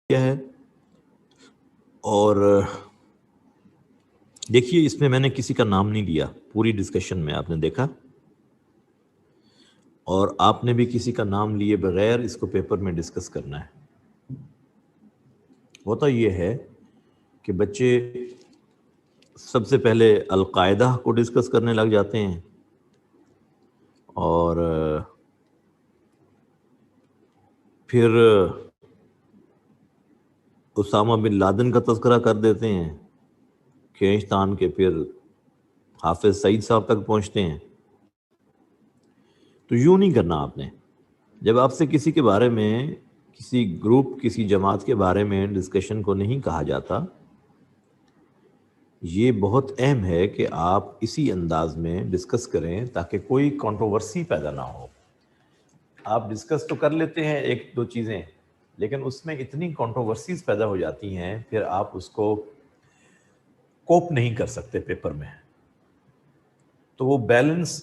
ہے۔ اور دیکھیے اس میں نے کسی کا نام نہیں لیا پوری ڈسکشن میں، آپ نے دیکھا، اور آپ نے بھی کسی کا نام لیے بغیر اس کو پیپر میں ڈسکس کرنا ہے۔ ہوتا یہ ہے کہ بچے سب سے پہلے القاعدہ کو ڈسکس کرنے لگ جاتے ہیں، اور پھر اسامہ بن لادن کا تذکرہ کر دیتے ہیں، کھینچ تان کے پھر حافظ سعید صاحب تک پہنچتے ہیں۔ تو یوں نہیں کرنا آپ نے۔ جب آپ سے کسی کے بارے میں، کسی گروپ، کسی جماعت کے بارے میں ڈسکشن کو نہیں کہا جاتا، یہ بہت اہم ہے کہ آپ اسی انداز میں ڈسکس کریں تاکہ کوئی کنٹروورسی پیدا نہ ہو۔ آپ ڈسکس تو کر لیتے ہیں ایک دو چیزیں، لیکن اس میں اتنی کنٹروورسیز پیدا ہو جاتی ہیں، پھر آپ اس کو کوپ نہیں کر سکتے پیپر میں، تو وہ بیلنس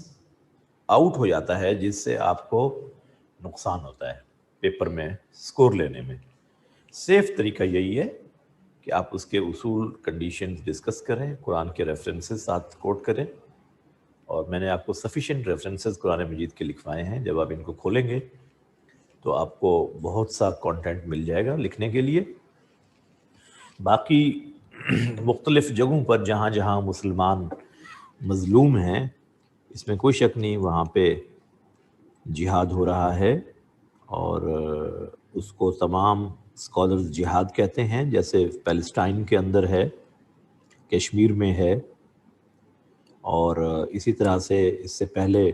آؤٹ ہو جاتا ہے، جس سے آپ کو نقصان ہوتا ہے پیپر میں سکور لینے میں۔ سیف طریقہ یہی ہے کہ آپ اس کے اصول، کنڈیشنز ڈسکس کریں، قرآن کے ریفرنسز ساتھ کوٹ کریں، اور میں نے آپ کو سفیشینٹ ریفرنسز قرآن مجید کے لکھوائے ہیں۔ جب آپ ان کو کھولیں گے تو آپ کو بہت سا کانٹینٹ مل جائے گا لکھنے کے لیے۔ باقی مختلف جگہوں پر جہاں جہاں مسلمان مظلوم ہیں، اس میں کوئی شک نہیں، وہاں پہ جہاد ہو رہا ہے، اور اس کو تمام اسکالرز جہاد کہتے ہیں، جیسے پیلسٹائن کے اندر ہے، کشمیر میں ہے، اور اسی طرح سے اس سے پہلے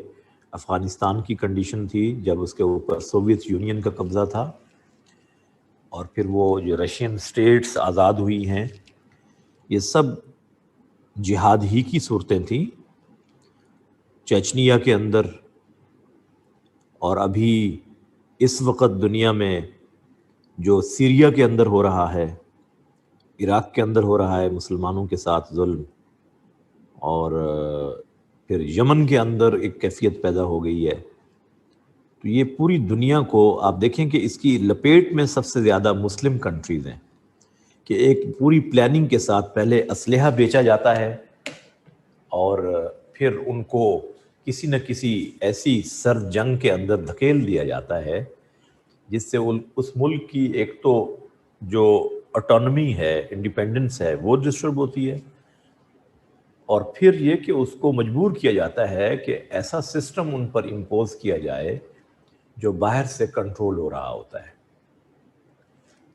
افغانستان کی کنڈیشن تھی جب اس کے اوپر سوویت یونین کا قبضہ تھا، اور پھر وہ جو رشین سٹیٹس آزاد ہوئی ہیں، یہ سب جہاد ہی کی صورتیں تھیں۔ چیچنیا کے اندر، اور ابھی اس وقت دنیا میں جو سیریا کے اندر ہو رہا ہے، عراق کے اندر ہو رہا ہے مسلمانوں کے ساتھ ظلم، اور پھر یمن کے اندر ایک کیفیت پیدا ہو گئی ہے، تو یہ پوری دنیا کو آپ دیکھیں کہ اس کی لپیٹ میں سب سے زیادہ مسلم کنٹریز ہیں، کہ ایک پوری پلاننگ کے ساتھ پہلے اسلحہ بیچا جاتا ہے، اور پھر ان کو کسی نہ کسی ایسی سرد جنگ کے اندر دھکیل دیا جاتا ہے جس سے اس ملک کی ایک تو جو آٹونومی ہے، انڈیپینڈنس ہے، وہ ڈسٹرب ہوتی ہے، اور پھر یہ کہ اس کو مجبور کیا جاتا ہے کہ ایسا سسٹم ان پر امپوز کیا جائے جو باہر سے کنٹرول ہو رہا ہوتا ہے،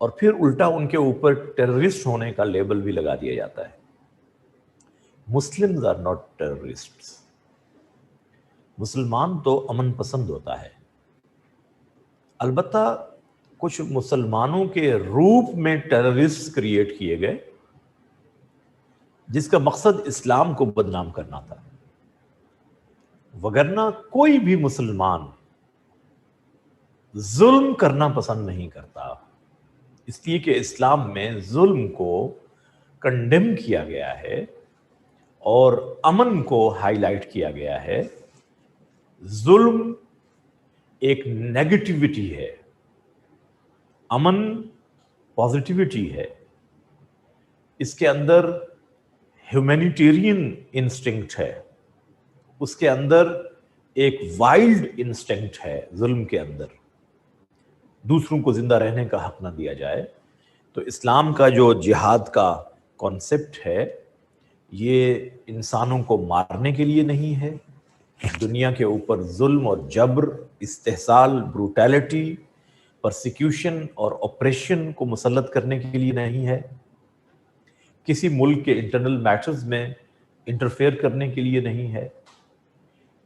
اور پھر الٹا ان کے اوپر ٹیررسٹ ہونے کا لیبل بھی لگا دیا جاتا ہے۔ Muslims are not terrorists. مسلمان تو امن پسند ہوتا ہے، البتہ کچھ مسلمانوں کے روپ میں ٹیررسٹ کریٹ کیے گئے جس کا مقصد اسلام کو بدنام کرنا تھا، وگرنہ کوئی بھی مسلمان ظلم کرنا پسند نہیں کرتا، اس لیے کہ اسلام میں ظلم کو کنڈیم کیا گیا ہے اور امن کو ہائی لائٹ کیا گیا ہے۔ ظلم ایک نیگیٹیوٹی ہے، امن پازیٹیوٹی ہے، اس کے اندر ہیومینیٹیرین انسٹنکٹ ہے، اس کے اندر ایک وائلڈ انسٹنکٹ ہے، ظلم کے اندر دوسروں کو زندہ رہنے کا حق نہ دیا جائے۔ تو اسلام کا جو جہاد کا کانسیپٹ ہے، یہ انسانوں کو مارنے کے لیے نہیں ہے، دنیا کے اوپر ظلم اور جبر، استحصال، بروٹیلٹی، پرسیکیوشن اور آپریشن کو مسلط کرنے کے لیے نہیں ہے، کسی ملک کے انٹرنل میٹرز میں انٹرفیئر کرنے کے لیے نہیں ہے،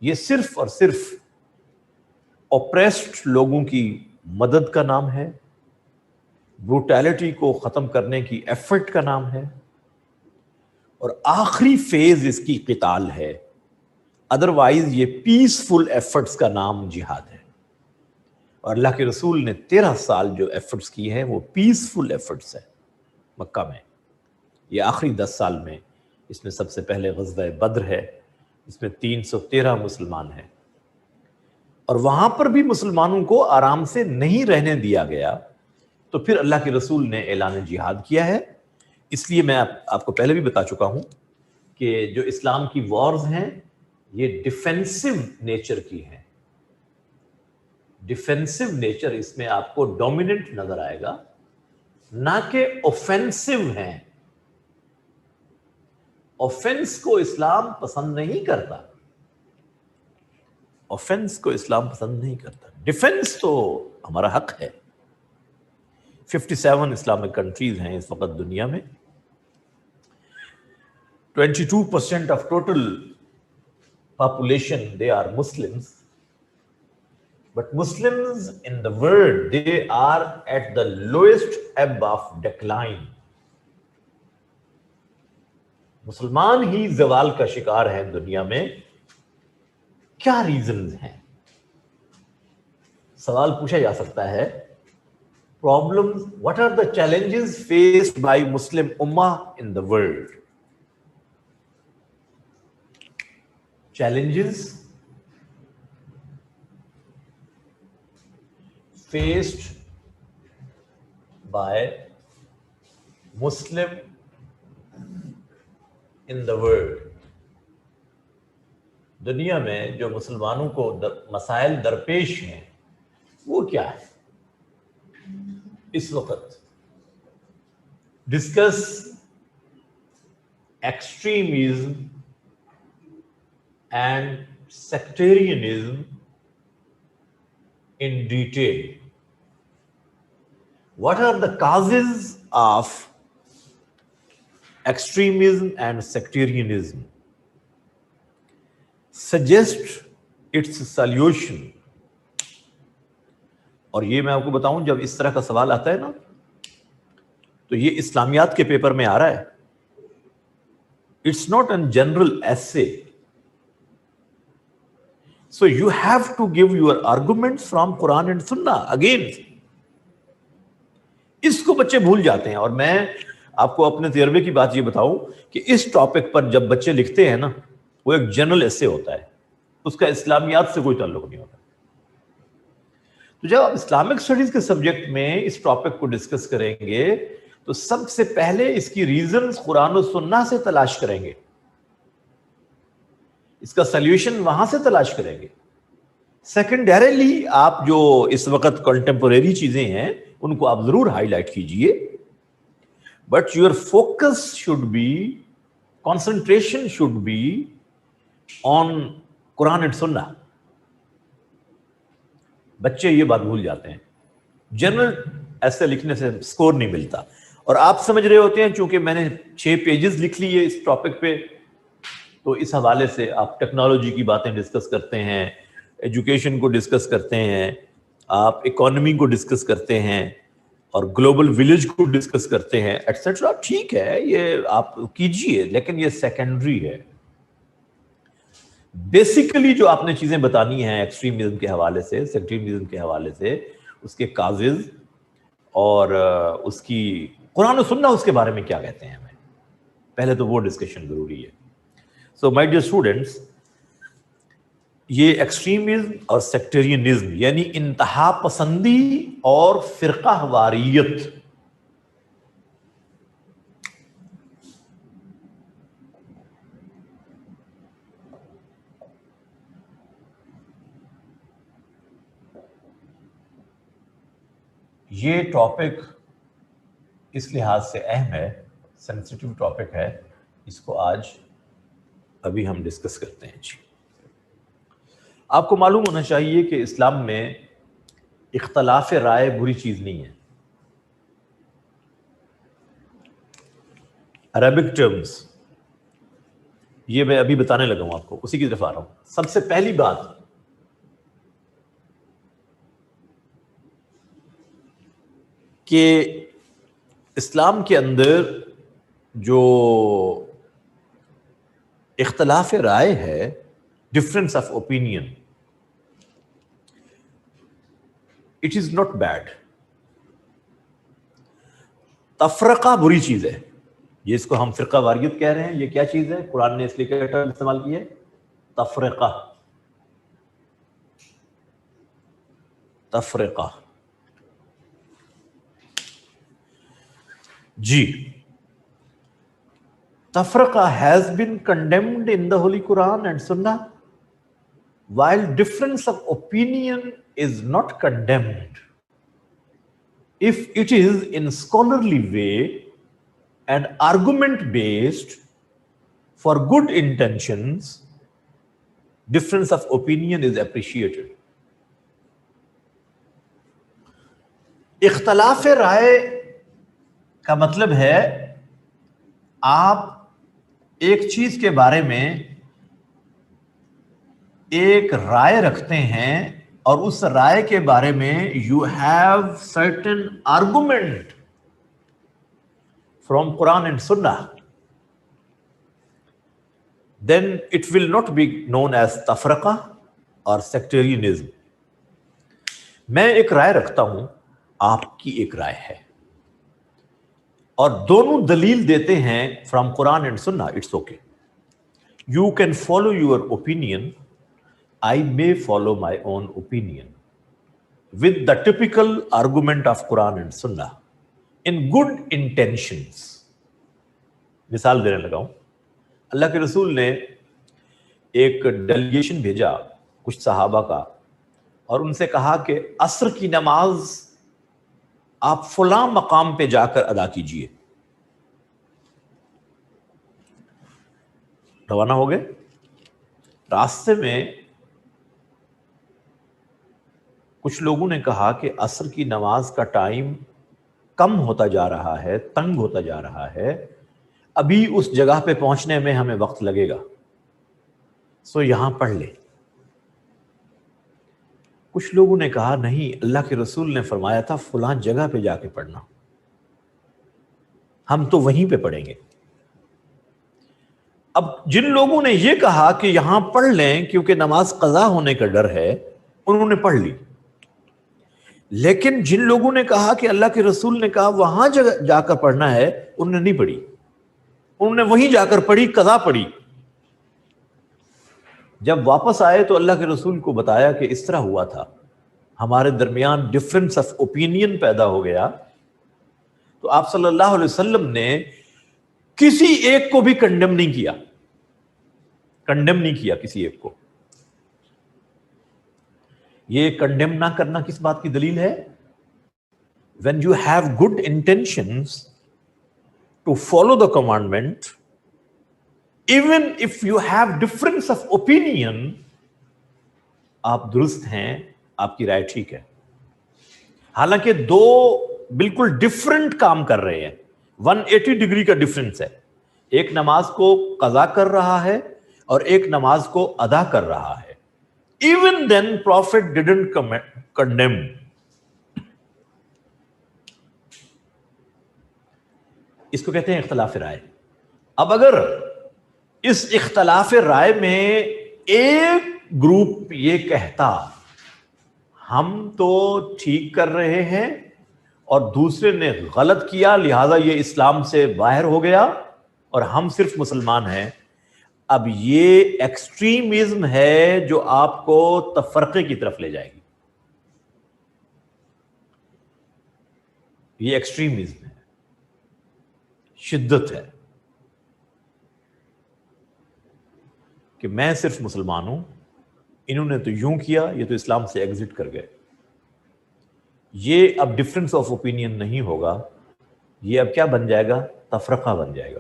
یہ صرف اور صرف اوپریسڈ لوگوں کی مدد کا نام ہے، بروٹیلٹی کو ختم کرنے کی ایفرٹ کا نام ہے، اور آخری فیز اس کی قتال ہے۔ ادروائز یہ پیسفل ایفرٹس کا نام جہاد ہے، اور اللہ کے رسول نے 13 سال جو ایفرٹس کی ہیں وہ پیسفل ایفرٹس ہیں مکہ میں۔ یہ آخری 10 سال میں، اس میں سب سے پہلے غزوہ بدر ہے، اس میں 313 مسلمان ہیں، اور وہاں پر بھی مسلمانوں کو آرام سے نہیں رہنے دیا گیا، تو پھر اللہ کے رسول نے اعلان جہاد کیا ہے. اس لیے میں آپ کو پہلے بھی بتا چکا ہوں کہ جو اسلام کی وارز ہیں یہ ڈیفینسو نیچر کی ہیں. ڈیفینسو نیچر اس میں آپ کو ڈومیننٹ نظر آئے گا, نہ کہ اوفینسو ہیں. اوفینس کو اسلام پسند نہیں کرتا, اوفینس کو اسلام پسند نہیں کرتا. ڈیفینس تو ہمارا حق ہے. 57 اسلامک کنٹریز ہیں اس وقت دنیا میں. 22% of total population, they are Muslims. But Muslims in the world, they are at the lowest ebb of decline. مسلمان ہی زوال کا شکار ہیں دنیا میں. کیا ریزنز ہیں؟ سوال پوچھا جا سکتا ہے. Problems, what are the challenges faced by Muslim Ummah in the world? Challenges faced by Muslim in the world. دنیا میں جو مسلمانوں کو مسائل درپیش ہیں وہ کیا ہے اس وقت؟ Discuss extremism and sectarianism in detail. What are the causes of extremism and sectarianism? Suggest its solution. اور یہ میں آپ کو بتاؤں, جب اس طرح کا سوال آتا ہے نا تو یہ اسلامیات کے پیپر میں آ رہا ہے. It's not a general essay. So you have to give your arguments from Quran and Sunnah again. اس کو بچے بھول جاتے ہیں. اور میں آپ کو اپنے تجربے کی بات یہ بتاؤں کہ اس ٹاپک پر جب بچے لکھتے ہیں نا, وہ ایک جنرل ایسے ہوتا ہے, اس کا اسلامیات سے کوئی تعلق نہیں ہوتا. تو جب آپ اسلامک اسٹڈیز کے سبجیکٹ میں اس ٹاپک کو ڈسکس کریں گے تو سب سے پہلے اس کی ریزنز قرآن و سنہ سے تلاش کریں گے, اس کا سلیوشن وہاں سے تلاش کریں گے. سیکنڈریلی آپ جو اس وقت کنٹمپوریری چیزیں ہیں ان کو آپ ضرور ہائی لائٹ کیجئے, but your focus should be, concentration should be on Quran and Sunnah. بچے یہ بات بھول جاتے ہیں. جنرل ایسے لکھنے سے سکور نہیں ملتا. اور آپ سمجھ رہے ہوتے ہیں چونکہ میں نے 6 پیجز لکھ لیے اس ٹاپک پہ, تو اس حوالے سے آپ ٹیکنالوجی کی باتیں ڈسکس کرتے ہیں, ایجوکیشن کو ڈسکس کرتے ہیں, آپ اکانومی کو ڈسکس کرتے ہیں, اور گلوبل ولیج کو ڈسکس کرتے ہیں ایٹسیٹرا. ٹھیک ہے, یہ آپ کیجئے, لیکن یہ سیکنڈری ہے. بیسیکلی جو آپ نے چیزیں بتانی ہیں ایکسٹریمزم کے حوالے سے, سیکٹریزم کے حوالے سے, اس کے کازز اور اس کی قرآن و سنہ اس کے بارے میں کیا کہتے ہیں, ہمیں پہلے تو وہ ڈسکشن ضروری ہے. سو مائی ڈیئر اسٹوڈنٹس, یہ ایکسٹریمزم اور سیکٹرینزم یعنی انتہا پسندی اور فرقہ واریت, یہ ٹاپک اس لحاظ سے اہم ہے, سینسٹیو ٹاپک ہے, اس کو آج ابھی ہم ڈسکس کرتے ہیں. جی, آپ کو معلوم ہونا چاہیے کہ اسلام میں اختلاف رائے بری چیز نہیں ہے. عربک ٹرمز یہ میں ابھی بتانے لگا ہوں آپ کو, اسی کی طرف آ رہا ہوں. سب سے پہلی بات, کہ اسلام کے اندر جو اختلاف رائے ہے, difference of opinion, it is not bad. تفرقہ بری چیز ہے. یہ اس کو ہم فرقہ واریت کہہ رہے ہیں. یہ کیا چیز ہے؟ قرآن نے اس لیے کیا ٹرم استعمال کی ہے, تفرقہ. تفرقہ جی tafraqa has been condemned in the Holy Quran and Sunnah, while difference of opinion is not condemned if it is in scholarly way and argument based for good intentions. Difference of opinion is appreciated. اختلاف رائے کا مطلب ہے آپ ایک چیز کے بارے میں ایک رائے رکھتے ہیں اور اس رائے کے بارے میں you have certain argument from Quran and سنہ, then it will not be known as تفرقہ اور sectarianism. میں ایک رائے رکھتا ہوں, آپ کی ایک رائے ہے, اور دونوں دلیل دیتے ہیں from Quran and Sunnah, it's okay. You can follow your opinion, I may follow my own opinion with the typical argument of Quran and Sunnah in good intentions. مثال دینے لگا ہوں, اللہ کے رسول نے ایک ڈیلیگیشن بھیجا کچھ صحابہ کا, اور ان سے کہا کہ عصر کی نماز آپ فلاں مقام پہ جا کر ادا کیجئے. روانہ ہو گئے. راستے میں کچھ لوگوں نے کہا کہ عصر کی نماز کا ٹائم کم ہوتا جا رہا ہے, تنگ ہوتا جا رہا ہے, ابھی اس جگہ پہ پہنچنے میں ہمیں وقت لگے گا, سو یہاں پڑھ لے. کچھ لوگوں نے کہا نہیں, اللہ کے رسول نے فرمایا تھا فلاں جگہ پہ جا کے پڑھنا, ہم تو وہیں پہ پڑھیں گے. اب جن لوگوں نے یہ کہا کہ یہاں پڑھ لیں کیونکہ نماز قضا ہونے کا ڈر ہے, انہوں نے پڑھ لی. لیکن جن لوگوں نے کہا کہ اللہ کے رسول نے کہا وہاں جا کر پڑھنا ہے, انہوں نے نہیں پڑھی, انہوں نے وہیں جا کر پڑھی, قضا پڑھی. جب واپس آئے تو اللہ کے رسول کو بتایا کہ اس طرح ہوا تھا, ہمارے درمیان ڈفرنس آف اوپینین پیدا ہو گیا. تو آپ صلی اللہ علیہ وسلم نے کسی ایک کو بھی کنڈیم نہیں کیا کسی ایک کو. یہ کنڈیم نہ کرنا کس بات کی دلیل ہے؟ when you have good intentions to follow the commandment, even if you have difference of opinion, آپ درست ہیں, آپ کی رائے ٹھیک ہے. حالانکہ دو بالکل ڈفرنٹ کام کر رہے ہیں, 180 ڈگری کا ڈفرنس ہے. ایک نماز کو قضا کر رہا ہے اور ایک نماز کو ادا کر رہا ہے. Even then, Prophet didn't condemn. اس کو کہتے ہیں اختلاف رائے. اب اگر اس اختلاف رائے میں ایک گروپ یہ کہتا ہم تو ٹھیک کر رہے ہیں اور دوسرے نے غلط کیا لہذا یہ اسلام سے باہر ہو گیا اور ہم صرف مسلمان ہیں, اب یہ ایکسٹریمزم ہے جو آپ کو تفرقے کی طرف لے جائے گی. یہ ایکسٹریمزم ہے, شدت ہے کہ میں صرف مسلمان ہوں, انہوں نے تو یوں کیا, یہ تو اسلام سے ایگزٹ کر گئے. یہ اب ڈفرنس آف اوپینین نہیں ہوگا, یہ اب کیا بن جائے گا؟ تفرقہ بن جائے گا.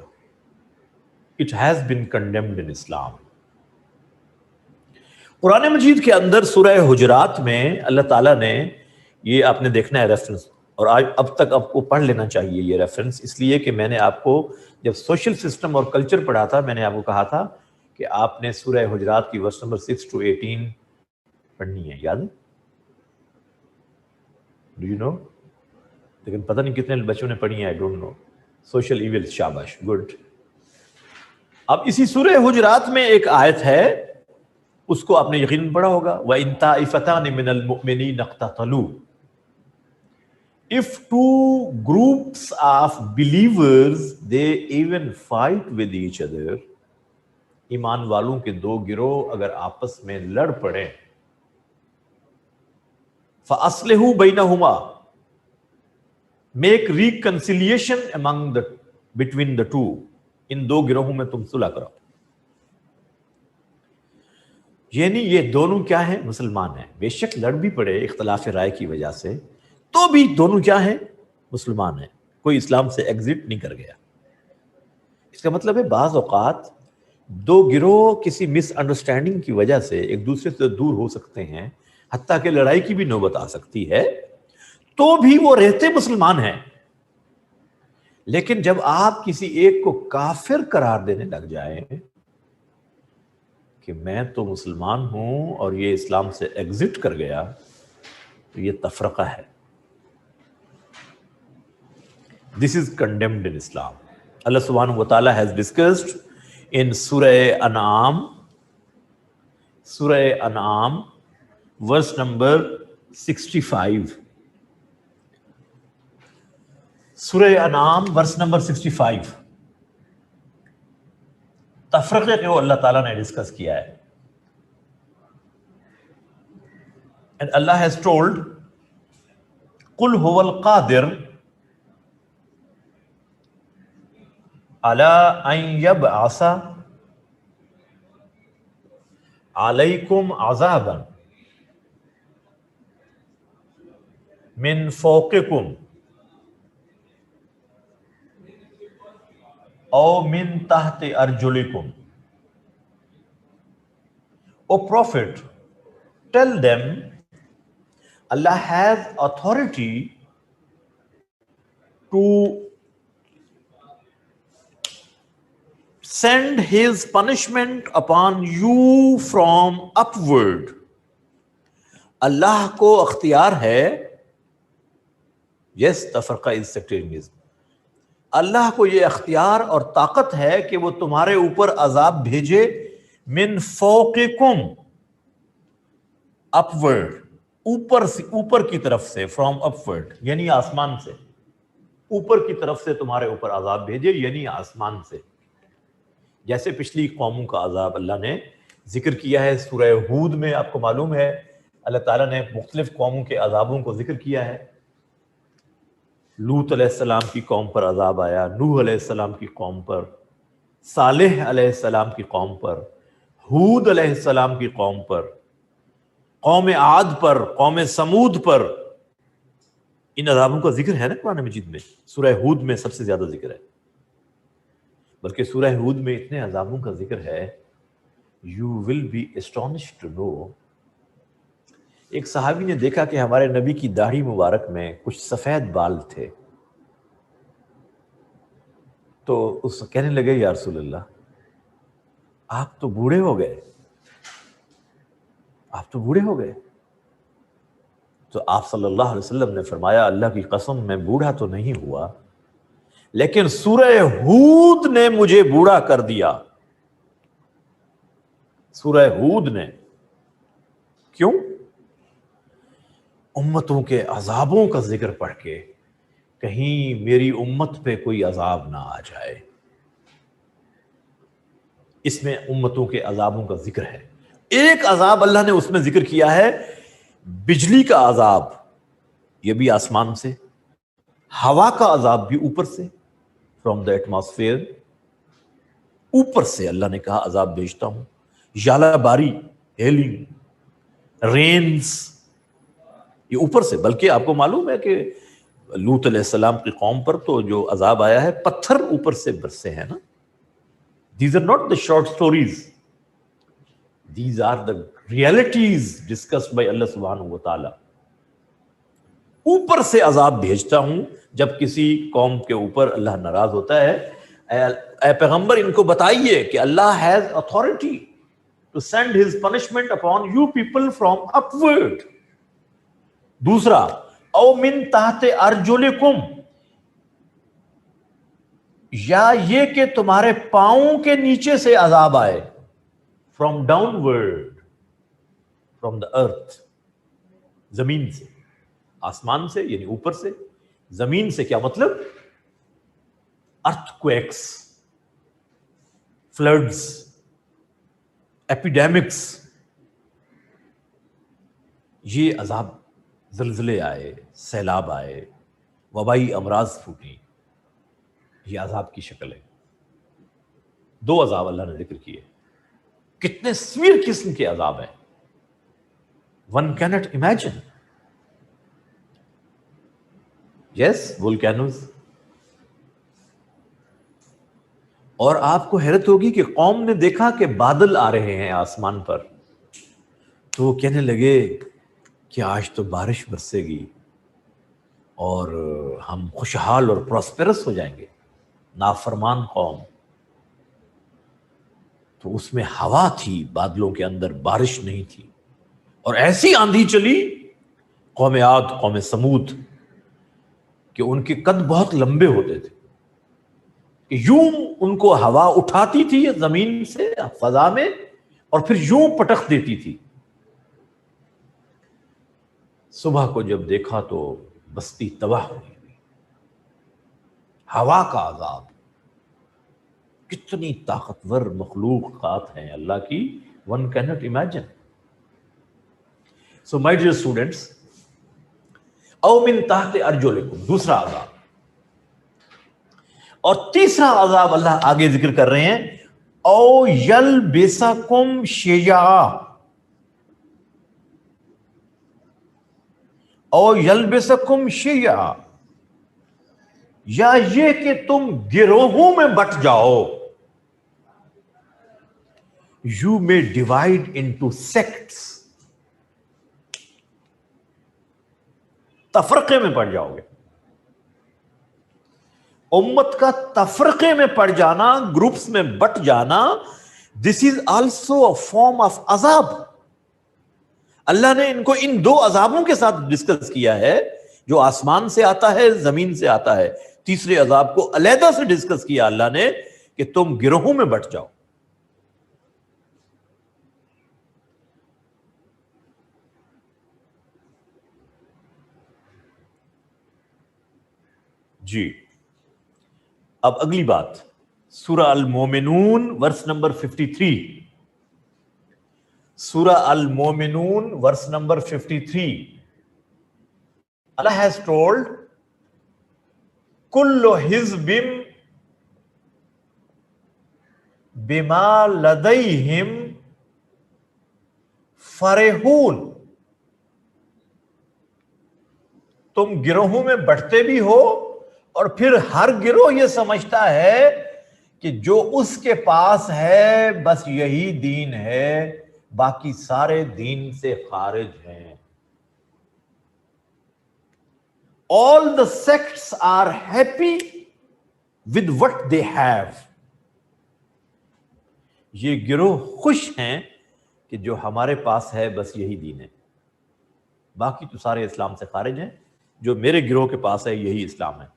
It has been condemned in Islam. قرآن مجید کے اندر سورہ حجرات میں اللہ تعالیٰ نے, یہ آپ نے دیکھنا ہے ریفرنس, اور اب تک آپ کو پڑھ لینا چاہیے یہ ریفرنس, اس لیے کہ میں نے آپ کو جب سوشل سسٹم اور کلچر پڑھا تھا میں نے آپ کو کہا تھا کہ آپ نے سورہ حجرات کی ورس نمبر 6 to 18 پڑھنی ہے, یاد ہے؟ Do you know? لیکن پتہ نہیں کتنے بچوں نے پڑھی ہے, I don't know. Social event, شاباش, گڈ. اب اسی سورہ حجرات میں ایک آیت ہے, اس کو آپ نے یقیناً پڑھا ہوگا, وَإِن طَائِفَتَانِ مِنَ الْمُؤْمِنِينَ اقْتَتَلُوا. If two groups of believers they even fight with each other, ایمان والوں کے دو گروہ اگر آپس میں لڑ پڑیں, فَأَصْلِحُوا بَيْنَهُمَا, make reconciliation among between the two, ان دو گروہوں میں تم صلح کراؤ. یعنی یہ دونوں کیا ہیں؟ مسلمان ہیں. بے شک لڑ بھی پڑے اختلاف رائے کی وجہ سے، تو بھی دونوں کیا ہیں؟ مسلمان ہیں. کوئی اسلام سے ایگزٹ نہیں کر گیا. اس کا مطلب ہے بعض اوقات دو گروہ کسی مس انڈرسٹینڈنگ کی وجہ سے ایک دوسرے سے دور ہو سکتے ہیں، حتیٰ کہ لڑائی کی بھی نوبت آ سکتی ہے، تو بھی وہ رہتے مسلمان ہیں. لیکن جب آپ کسی ایک کو کافر قرار دینے لگ جائیں کہ میں تو مسلمان ہوں اور یہ اسلام سے ایگزٹ کر گیا، تو یہ تفرقہ ہے. This is condemned in Islam. Allah subhanahu wa ta'ala has discussed in Surah An'am, verse number 65. Surah An'am, verse number 65. تفرقے کو اللہ تعالیٰ نے ڈسکس کیا ہے. And Allah has told, قُلْ هُوَ الْقَادِرُ عَلَىٰ أَن يَبْعَثَ عَلَيْكُمْ عَذَابًا مِّن فَوْقِكُمْ أَوْ مِن تَحْتِ أَرْجُلِكُمْ. O Prophet, tell them Allah has authority to send His punishment upon you from upward. اللہ کو اختیار ہے. Yes, تفرقہ is sectarianism. اللہ کو یہ اختیار اور طاقت ہے کہ وہ تمہارے اوپر عذاب بھیجے من فوقکم، upward، اوپر کی طرف سے، from upward یعنی آسمان سے، اوپر کی طرف سے تمہارے اوپر عذاب بھیجے یعنی آسمان سے. جیسے پچھلی قوموں کا عذاب اللہ نے ذکر کیا ہے سورہ ہود میں. آپ کو معلوم ہے اللہ تعالیٰ نے مختلف قوموں کے عذابوں کو ذکر کیا ہے. لوط علیہ السلام کی قوم پر عذاب آیا، نوح علیہ السلام کی قوم پر، صالح علیہ السلام کی قوم پر، ہود علیہ السلام کی قوم پر، قوم عاد پر، قوم سمود پر. ان عذابوں کا ذکر ہے نا قرآن مجید میں. سورہ ہود میں سب سے زیادہ ذکر ہے، بلکہ سورہ ہود میں اتنے عذابوں کا ذکر ہے. You will be astonished to know. ایک صحابی نے دیکھا کہ ہمارے نبی کی داڑھی مبارک میں کچھ سفید بال تھے، تو اس کہنے لگے یا رسول اللہ آپ تو بوڑھے ہو گئے، آپ تو بوڑھے ہو گئے. تو آپ صلی اللہ علیہ وسلم نے فرمایا اللہ کی قسم میں بوڑھا تو نہیں ہوا، لیکن سورہ ہود نے مجھے بوڑھا کر دیا. سورہ ہود نے. کیوں؟ امتوں کے عذابوں کا ذکر پڑھ کے کہیں میری امت پہ کوئی عذاب نہ آ جائے. اس میں امتوں کے عذابوں کا ذکر ہے. ایک عذاب اللہ نے اس میں ذکر کیا ہے، بجلی کا عذاب، یہ بھی آسمان سے. ہوا کا عذاب بھی اوپر سے، فرام دا ایٹماسفیئر، اوپر سے اللہ نے کہا عذاب بھیجتا ہوں. ژالہ باری، ہیلنگ، رینز، یہ اوپر سے. بلکہ آپ کو معلوم ہے کہ لوط علیہ السلام کی قوم پر تو جو عذاب آیا ہے پتھر اوپر سے برسے ہیں نا. These are not the short stories. These are the realities discussed by Allah subhanahu wa ta'ala. اوپر سے عذاب بھیجتا ہوں جب کسی قوم کے اوپر اللہ ناراض ہوتا ہے. اے پیغمبر ان کو بتائیے کہ اللہ has authority to send his punishment upon you people from upward. دوسرا او من تحت ارجلکم، یا یہ کہ تمہارے پاؤں کے نیچے سے عذاب آئے. From downward, from the earth, زمین سے. آسمان سے یعنی اوپر سے، زمین سے کیا مطلب؟ ارتھ کویکس، فلڈز، ایپیڈیمکس، یہ عذاب، زلزلے آئے، سیلاب آئے، وبائی امراض پھوٹیں، یہ عذاب کی شکل ہے۔ دو عذاب اللہ نے ذکر کیے، کتنے سویر قسم کے عذاب ہیں، one can't imagine. Yes, volcanoes۔ اور آپ کو حیرت ہوگی کہ قوم نے دیکھا کہ بادل آ رہے ہیں آسمان پر، تو وہ کہنے لگے کہ آج تو بارش برسے گی اور ہم خوشحال اور پراسپیرس ہو جائیں گے۔ نافرمان قوم، تو اس میں ہوا تھی بادلوں کے اندر، بارش نہیں تھی، اور ایسی آندھی چلی قوم عاد، قوم سمود، کہ ان کے قد بہت لمبے ہوتے تھے، کہ یوں ان کو ہوا اٹھاتی تھی زمین سے فضا میں اور پھر یوں پٹخ دیتی تھی۔ صبح کو جب دیکھا تو بستی تباہ ہوئی ہوئی۔ ہوا کا عذاب، کتنی طاقتور مخلوقات ہیں اللہ کی، one can't imagine. So my dear students, او من تحت ارجلکم، دوسرا عذاب۔ اور تیسرا عذاب اللہ آگے ذکر کر رہے ہیں، او یلبسکم شیعا، او یلبسکم شیعا، یا یہ کہ تم گروہوں میں بٹ جاؤ۔ You may divide into sects، تفرقے میں پڑ جاؤ گے۔ امت کا تفرقے میں پڑ جانا، گروپس میں بٹ جانا، this is also a form of عذاب۔ اللہ نے ان کو ان دو عذابوں کے ساتھ ڈسکس کیا ہے، جو آسمان سے آتا ہے، زمین سے آتا ہے۔ تیسرے عذاب کو علیحدہ سے ڈسکس کیا اللہ نے کہ تم گروہوں میں بٹ جاؤ۔ جی، اب اگلی بات، سورہ Al-Muminun verse number 53۔ Surah Al-Muminun verse number 53۔ Allah has told, کل حزب بما لدیہم فرحون۔ تم گروہوں میں بٹتے بھی ہو اور پھر ہر گروہ یہ سمجھتا ہے کہ جو اس کے پاس ہے بس یہی دین ہے، باقی سارے دین سے خارج ہیں۔ All the sects are happy with what they have۔ یہ گروہ خوش ہیں کہ جو ہمارے پاس ہے بس یہی دین ہے، باقی تو سارے اسلام سے خارج ہیں، جو میرے گروہ کے پاس ہے یہی اسلام ہے۔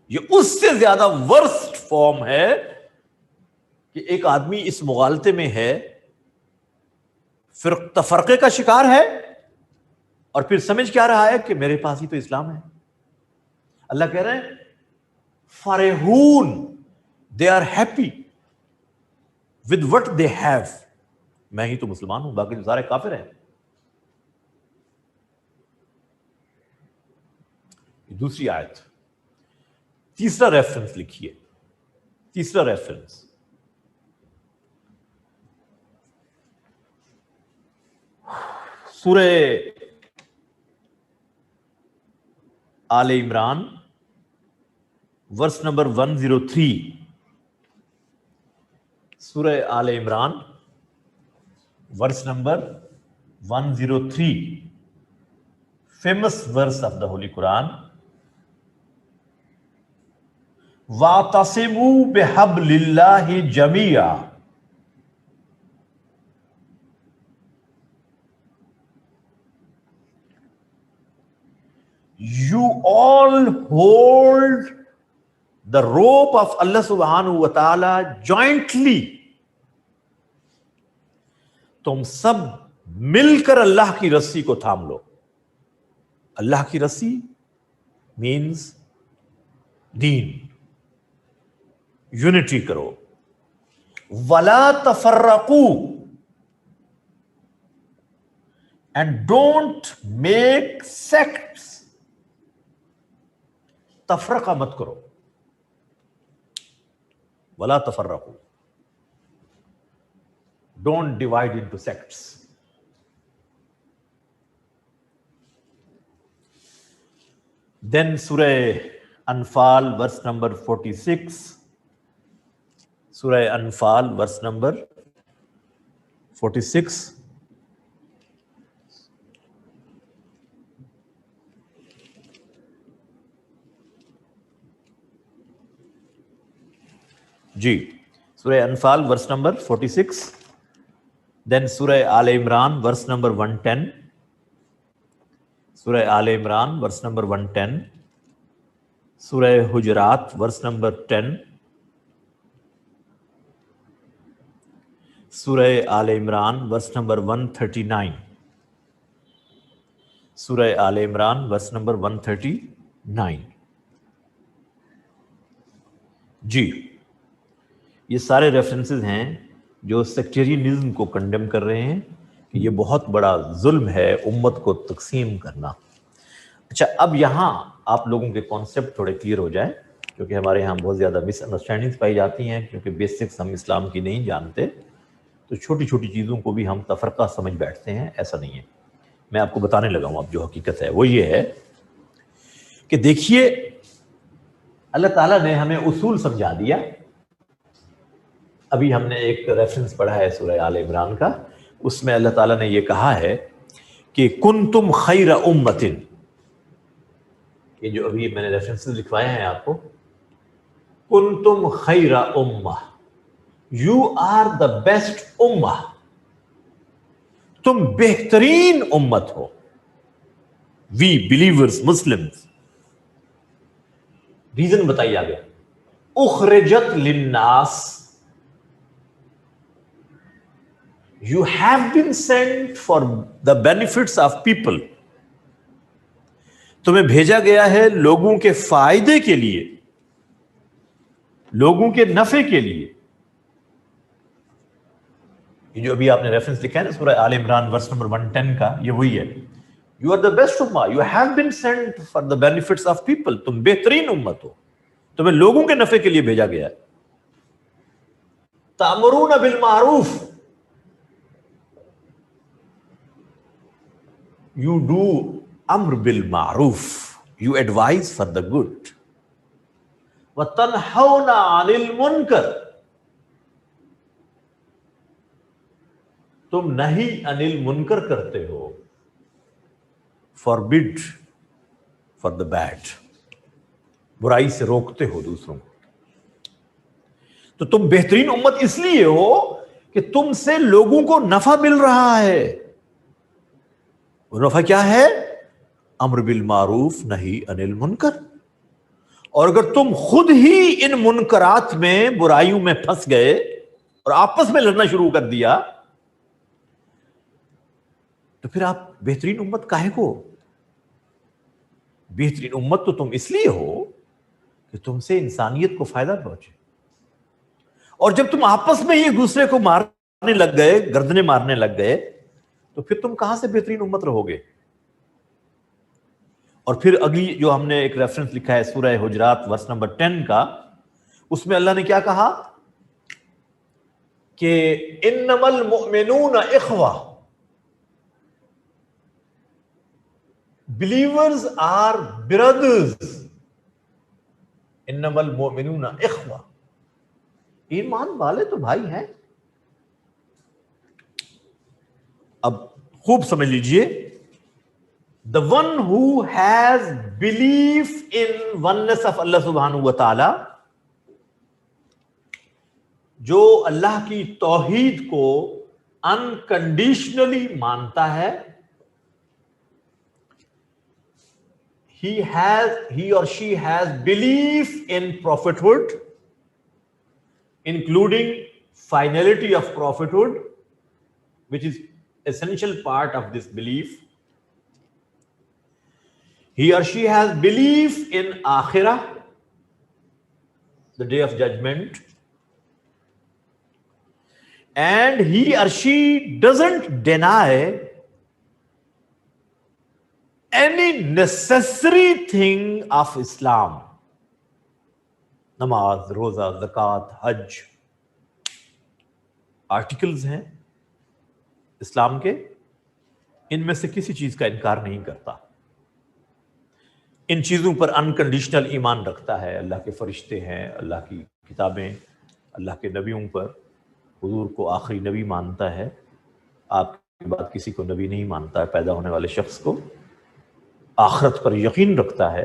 یہ اس سے زیادہ ورسٹ فارم ہے کہ ایک آدمی اس مغالطے میں ہے، تفرقے کا شکار ہے، اور پھر سمجھ کیا رہا ہے کہ میرے پاس ہی تو اسلام ہے۔ اللہ کہہ رہے ہیں فرحون، they are happy with what they have۔ میں ہی تو مسلمان ہوں، باقی تو سارے کافر ہیں۔ دوسری آیت، تیسرا ریفرنس لکھیے، تیسرا ریفرنس سورہ آل عمران ورس نمبر 103۔ سورہ آل عمران verse number 103، famous verse of the holy Quran. وَاعْتَصِمُوا بِحَبْلِ اللَّهِ جَمِيعًا۔ You all hold the rope of Allah subhanahu wa ta'ala jointly۔ تم سب مل کر اللہ کی رسی کو تھام لو۔ اللہ کی رسی means دین، یونٹی کرو۔ وَلَا تَفَرَّقُوا، and don't make sects۔ تفرقہ مت کرو، ولا تفرقوا، don't divide into sects. Then Surah Anfal verse number 46. Surah Anfal verse number 46. جی، سورہ انفال ورس نمبر 46. دین سورہ آل عمران ورس نمبر 110. سورہ آل عمران ورس نمبر 110. سورہ حجرات ورس نمبر 10. سورہ آل عمران ورس نمبر 139. سورہ آل عمران ورس نمبر 139. جی، یہ سارے ریفرنسز ہیں جو سیکٹیرینزم کو کنڈیم کر رہے ہیں کہ یہ بہت بڑا ظلم ہے امت کو تقسیم کرنا. اچھا، اب یہاں آپ لوگوں کے کانسیپٹ تھوڑے کلیئر ہو جائیں، کیونکہ ہمارے یہاں بہت زیادہ مس انڈرسٹینڈنگز پائی جاتی ہیں، کیونکہ بیسکس ہم اسلام کی نہیں جانتے، تو چھوٹی چھوٹی چیزوں کو بھی ہم تفرقہ سمجھ بیٹھتے ہیں. ایسا نہیں ہے. میں آپ کو بتانے لگا ہوں اب جو حقیقت ہے وہ یہ ہے کہ دیکھیے، اللہ تعالیٰ نے ہمیں اصول سمجھا دیا. ابھی ہم نے ایک ریفرنس پڑھا ہے سورہ آل عمران کا، اس میں اللہ تعالیٰ نے یہ کہا ہے کہ کنتم خیر امت، یہ جو ابھی میں نے ریفرنسز لکھوائے ہیں آپ کو، کنتم خیر امہ، یو آر دا بیسٹ امہ، تم بہترین امت ہو. وی بلیورز، مسلمز. ریزن بتائی آگے، اخرجت للناس، you have been sent for the benefits of people. تمہیں بھیجا گیا ہے لوگوں کے فائدے کے لیے، لوگوں کے نفع کے لیے. یہ جو ابھی آپ نے ریفرنس لکھا ہے نا سورہ آل عمران ورس نمبر 110 کا، یہ وہی ہے. You are the best ummah. You have been sent for the benefits of people. تم بہترین امت ہو، تمہیں لوگوں کے نفع کے لیے بھیجا گیا ہے. تأمرون بالمعروف، you do amr bil ma'ruf, you advise for the good. وَتَنْحَوْنَ عَنِ الْمُنْكَرِ، تم نہیں عن المنکر کرتے ہو. forbid for the bad، برائی سے روکتے ہو دوسروں کو. تو تم بہترین امت اس لیے ہو کہ تم سے لوگوں کو نفع مل رہا ہے. نفع کیا ہے؟ امر بالمعروف، نہی عن المنکر. اور اگر تم خود ہی ان منکرات میں، برائیوں میں پھنس گئے اور آپس میں لڑنا شروع کر دیا، تو پھر آپ بہترین امت کاہے کو؟ بہترین امت تو تم اس لیے ہو کہ تم سے انسانیت کو فائدہ پہنچے. اور جب تم آپس میں ہی ایک دوسرے کو مارنے لگ گئے، گردنیں مارنے لگ گئے، تو پھر تم کہاں سے بہترین امت رہو گے؟ اور پھر اگلی جو ہم نے ایک ریفرنس لکھا ہے سورہ حجرات ورس نمبر 10 کا، اس میں اللہ نے کیا کہا کہ انما المؤمنون اخوہ، believers are brothers. انما المؤمنون اخوہ، ایمان والے تو بھائی ہیں. اب خوب سمجھ لیجئے، the one who has belief in oneness of Allah subhanahu wa ta'ala، جو اللہ کی توحید کو unconditionally مانتا ہے، he or she has belief in prophethood, including finality of prophethood, which is essential part of this belief. He or she has belief in Akhirah, the day of judgment, and he or she doesn't deny any necessary thing of Islam. نماز، روزہ، زکوٰۃ، حج articles ہیں اسلام کے، ان میں سے کسی چیز کا انکار نہیں کرتا، ان چیزوں پر انکنڈیشنل ایمان رکھتا ہے. اللہ کے فرشتے ہیں، اللہ کی کتابیں، اللہ کے نبیوں پر، حضور کو آخری نبی مانتا ہے، آپ کے بعد کسی کو نبی نہیں مانتا ہے، پیدا ہونے والے شخص کو. آخرت پر یقین رکھتا ہے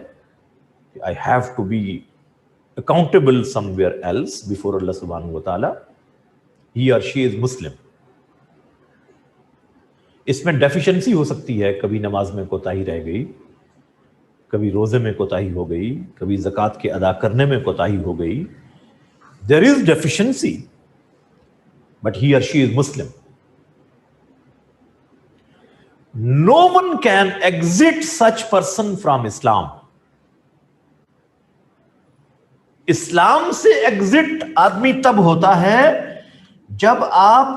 کہ I have to be accountable somewhere else before اللہ سبحانہ و تعالی. He or she is Muslim. اس میں ڈیفیشنسی ہو سکتی ہے، کبھی نماز میں کوتاہی رہ گئی، کبھی روزے میں کوتاہی ہو گئی، کبھی زکوٰۃ کے ادا کرنے میں کوتاہی ہو گئی. There is deficiency, but he or she is Muslim. No one can exit such person from Islam. اسلام سے ایگزٹ آدمی تب ہوتا ہے جب آپ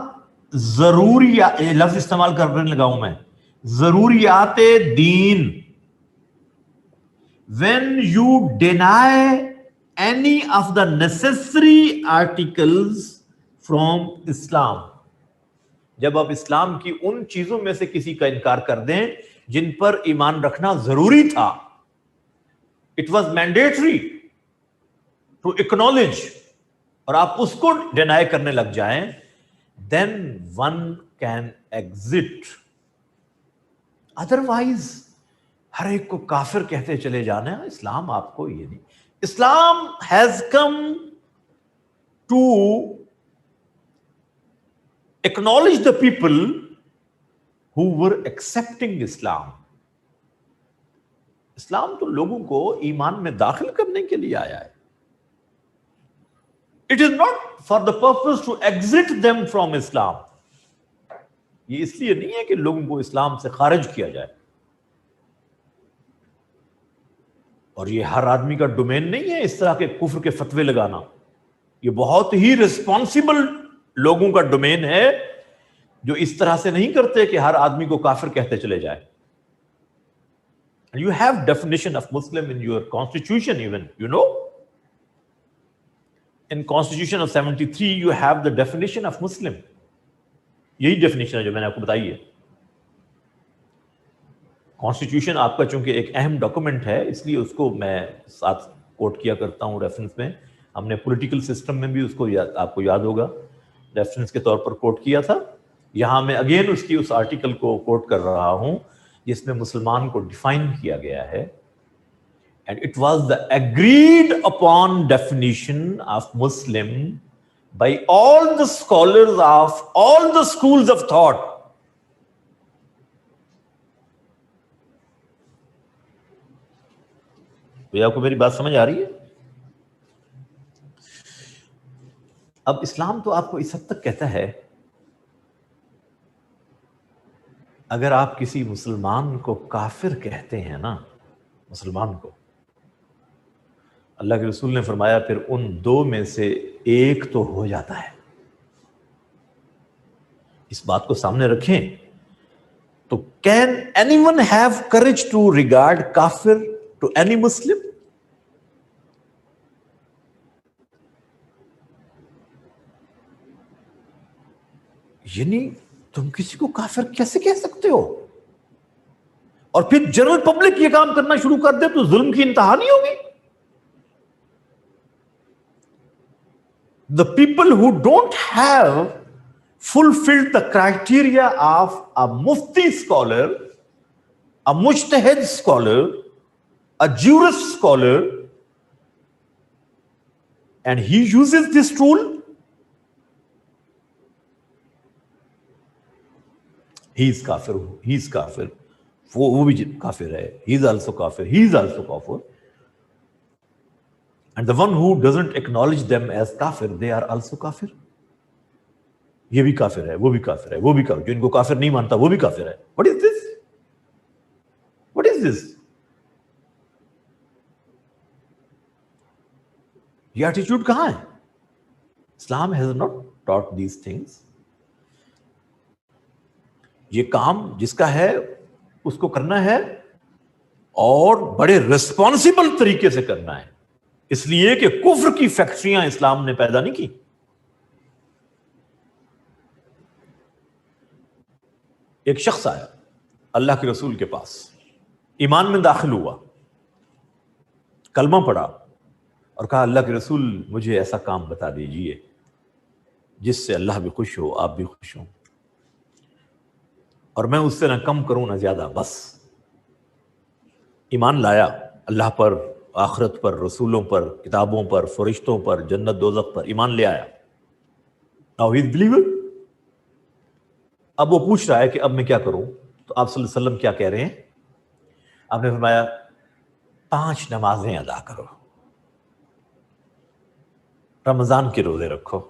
ضروریات، لفظ استعمال کرنے لگا ہوں میں، ضروریات دین. when you deny any of the necessary articles from Islam، جب آپ اسلام کی ان چیزوں میں سے کسی کا انکار کر دیں جن پر ایمان رکھنا ضروری تھا، it was mandatory to acknowledge, اور آپ اس کو ڈینائی کرنے لگ جائیں، then one can exit. Otherwise ہر ایک کو کافر کہتے چلے جانا، اسلام آپ کو یہ نہیں. Islam has come to acknowledge the people who were accepting Islam. اسلام تو لوگوں کو ایمان میں داخل کرنے کے لیے آیا ہے. It is not for the purpose to exit them from Islam. یہ اس لیے نہیں ہے کہ لوگوں کو اسلام سے خارج کیا جائے. اور یہ ہر آدمی کا ڈومین نہیں ہے اس طرح کے کفر کے فتوے لگانا. یہ بہت ہی ریسپانسبل لوگوں کا ڈومین ہے جو اس طرح سے نہیں کرتے کہ ہر آدمی کو کافر کہتے چلے جائے. You have definition of Muslim in your constitution even, you know. In Constitution of 73 you have the definition of Muslim. یہی ڈیفینیشن ہے جو میں نے آپ کو بتائی ہے. کانسٹیٹیوشن آپ کا چونکہ ایک اہم ڈاکومنٹ ہے اس لیے اس کو میں ساتھ کوٹ کیا کرتا ہوں ریفرنس میں. ہم نے پولیٹیکل سسٹم میں بھی اس کو آپ کو یاد ہوگا ریفرنس کے طور پر کوٹ کیا تھا. یہاں میں اگین اس آرٹیکل کو کوٹ کر رہا ہوں جس میں مسلمان کو ڈیفائن کیا گیا ہے. And it was the agreed upon definition of Muslim by all the scholars of all the schools of thought. تو آپ کو میری بات سمجھ آ رہی ہے؟ اب اسلام تو آپ کو اس حد تک کہتا ہے اگر آپ کسی مسلمان کو کافر کہتے ہیں نا، مسلمان کو، اللہ کے رسول نے فرمایا پھر ان دو میں سے ایک تو ہو جاتا ہے. اس بات کو سامنے رکھیں تو can any one have courage to regard kafir to any Muslim? یعنی تم کسی کو کافر کیسے کہہ سکتے ہو؟ اور پھر جنرل پبلک یہ کام کرنا شروع کر دے تو ظلم کی انتہا نہیں ہوگی. The people who don't have fulfilled the criteria of a mufti scholar, a mujtahid scholar, a jurist scholar, and he uses this tool, he is kafir. He is kafir. وہ بھی کافر ہے. He is also kafir. He is also kafir. And the one who doesn't acknowledge them as kafir, they are also kafir. یہ بھی کافر ہے، وہ بھی کافر ہے، وہ بھی کافر، جو ان کو کافر نہیں مانتا وہ بھی کافر ہے. What is this? What is this? یہ ایٹیٹیوڈ کہاں ہے؟ اسلام has not taught these things. یہ کام جس کا ہے اس کو کرنا ہے اور بڑے ریسپانسبل طریقے سے کرنا ہے. اس لیے کہ کفر کی فیکٹریاں اسلام نے پیدا نہیں کی. ایک شخص آیا اللہ کے رسول کے پاس، ایمان میں داخل ہوا، کلمہ پڑھا اور کہا اللہ کے رسول مجھے ایسا کام بتا دیجئے جس سے اللہ بھی خوش ہو، آپ بھی خوش ہوں، اور میں اس سے نہ کم کروں نہ زیادہ، بس. ایمان لایا اللہ پر، آخرت پر، رسولوں پر، کتابوں پر، فرشتوں پر، جنت دوزخ پر ایمان لے آیا. Now he is believer. اب وہ پوچھ رہا ہے کہ اب میں کیا کروں؟ تو آپ صلی اللہ علیہ وسلم کیا کہہ رہے ہیں؟ آپ نے فرمایا 5 نمازیں ادا کرو، رمضان کے روزے رکھو،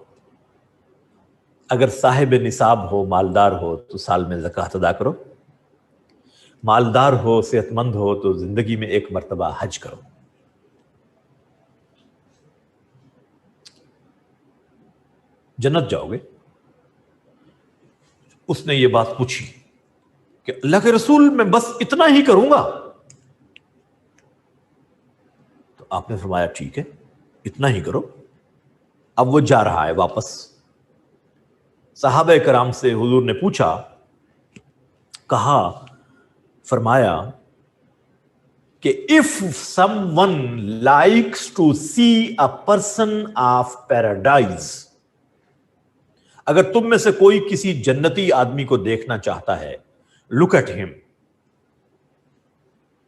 اگر صاحب نصاب ہو، مالدار ہو تو سال میں زکوٰۃ ادا کرو، مالدار ہو، صحت مند ہو تو زندگی میں 1 مرتبہ حج کرو. جنت جاؤ گے. اس نے یہ بات پوچھی کہ اللہ کے رسول میں بس اتنا ہی کروں گا؟ تو آپ نے فرمایا ٹھیک ہے اتنا ہی کرو. اب وہ جا رہا ہے واپس. صحابہ کرام سے حضور نے پوچھا، کہا، فرمایا کہ if someone likes to see a person of paradise، اگر تم میں سے کوئی کسی جنتی آدمی کو دیکھنا چاہتا ہے، look at him،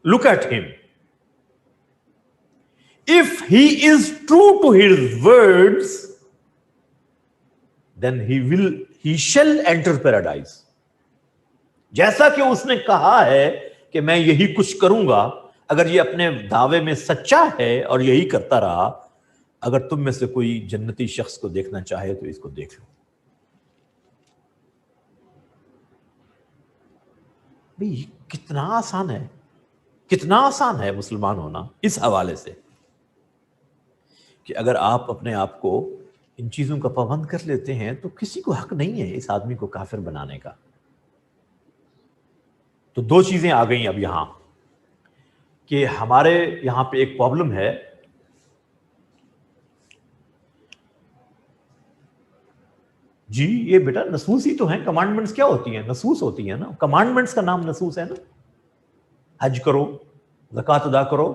look at him. If he is true to his words, then he shall enter paradise. جیسا کہ اس نے کہا ہے کہ میں یہی کچھ کروں گا، اگر یہ اپنے دعوے میں سچا ہے اور یہی کرتا رہا، اگر تم میں سے کوئی جنتی شخص کو دیکھنا چاہے تو اس کو دیکھ لو. بھئی کتنا آسان ہے، کتنا آسان ہے مسلمان ہونا اس حوالے سے کہ اگر آپ اپنے آپ کو ان چیزوں کا پابند کر لیتے ہیں تو کسی کو حق نہیں ہے اس آدمی کو کافر بنانے کا. تو 2 چیزیں آ گئیں اب یہاں کہ ہمارے یہاں پہ ایک پرابلم ہے. جی یہ بیٹا نصوص ہی تو ہیں. کمانڈمنٹس کیا ہوتی ہیں؟ نصوص ہوتی ہیں نا. کمانڈمنٹس کا نام نصوص ہے نا. حج کرو، زکوٰۃ ادا کرو،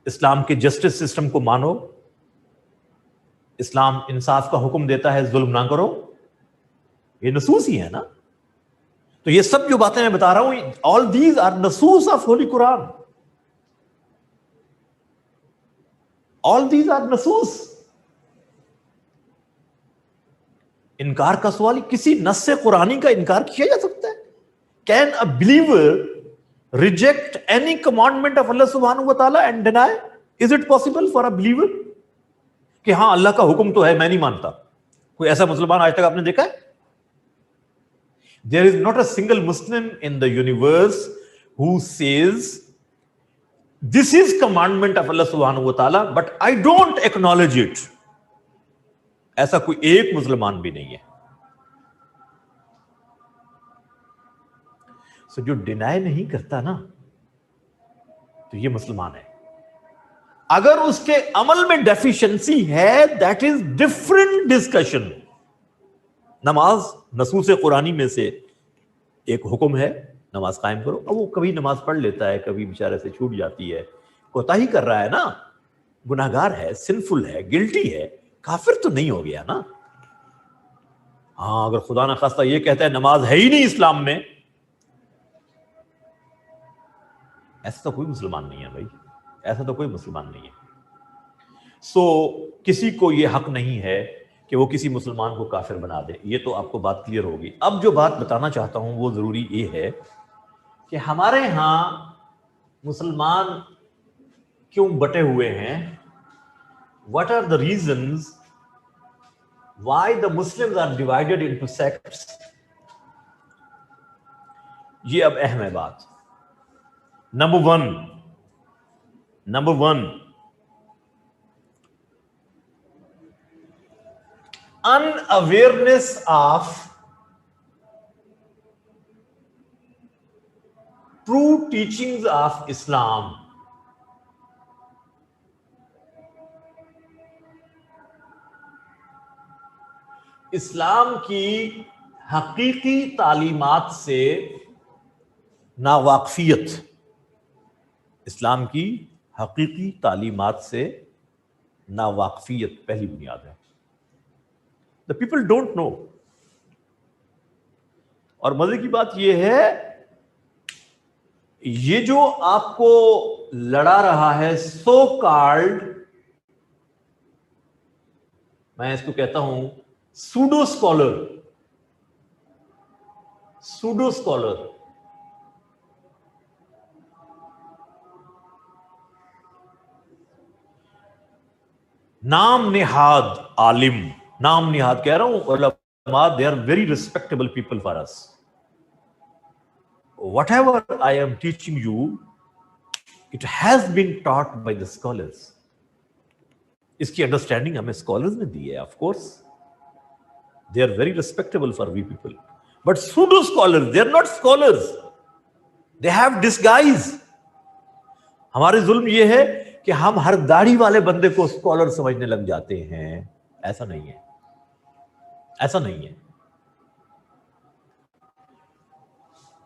اسلام کے جسٹس سسٹم کو مانو، اسلام انصاف کا حکم دیتا ہے ظلم نہ کرو. یہ نصوص ہی ہے نا. تو یہ سب جو باتیں میں بتا رہا ہوں، all these are نصوص of Holy Quran. all these are نصوص. انکار کا سوال کسی نص قرآنی کا انکار کیا جا سکتا ہے؟ Can a believer reject any commandment of Allah subhanahu wa ta'ala and deny? Is it possible for a believer کہ ہاں اللہ کا حکم تو ہے میں نہیں مانتا؟ کوئی ایسا مسلمان آج تک آپ نے دیکھا ہے؟ There is not a single Muslim in the universe who says this is commandment of Allah subhanahu wa ta'ala but I don't acknowledge it. ایسا کوئی ایک مسلمان بھی نہیں ہے. سو جو ڈینائی نہیں کرتا نا تو یہ مسلمان ہے. اگر اس کے عمل میں ڈیفیشنسی ہے دیٹ از ڈفرنٹ ڈسکشن. نماز نصوص قرآنی میں سے ایک حکم ہے، نماز قائم کرو. اب وہ کبھی نماز پڑھ لیتا ہے، کبھی بیچارے سے چھوٹ جاتی ہے، کوتاہی کر رہا ہے نا، گناہگار ہے، سنفل ہے، گلٹی ہے، کافر تو نہیں ہو گیا نا. ہاں اگر خدا نخواستہ یہ کہتا ہے نماز ہے ہی نہیں اسلام میں، ایسا تو کوئی مسلمان نہیں ہے بھائی، ایسا تو کوئی مسلمان نہیں ہے. سو کسی کو یہ حق نہیں ہے کہ وہ کسی مسلمان کو کافر بنا دے. یہ تو آپ کو بات کلیئر ہوگی. اب جو بات بتانا چاہتا ہوں وہ ضروری یہ ہے کہ ہمارے ہاں مسلمان کیوں بٹے ہوئے ہیں. What are the reasons why the Muslims are divided into sects? یہ اب اہم ہے بات. Number one unawareness of true teachings of Islam. اسلام کی حقیقی تعلیمات سے ناواقفیت، اسلام کی حقیقی تعلیمات سے ناواقفیت پہلی بنیاد ہے. The people don't know. اور مزے کی بات یہ ہے، یہ جو آپ کو لڑا رہا ہے سو کالڈ، میں اس کو کہتا ہوں سوڈو اسکالر، سوڈو اسکالر، نام نہاد عالم، نام نہاد کہہ رہا ہوں علماء، they are very respectable people for us. Whatever I am teaching you, it has been taught by the scholars. اس کی انڈرسٹینڈنگ ہمیں اسکالرز نے دی ہے. Of course they are very respectable for we people, but pseudo scholars, they are not scholars, they have disguise. ہمارے ظلم یہ ہے کہ ہم ہر داڑھی والے بندے کو اسکالر سمجھنے لگ جاتے ہیں. ایسا نہیں ہے، ایسا نہیں ہے.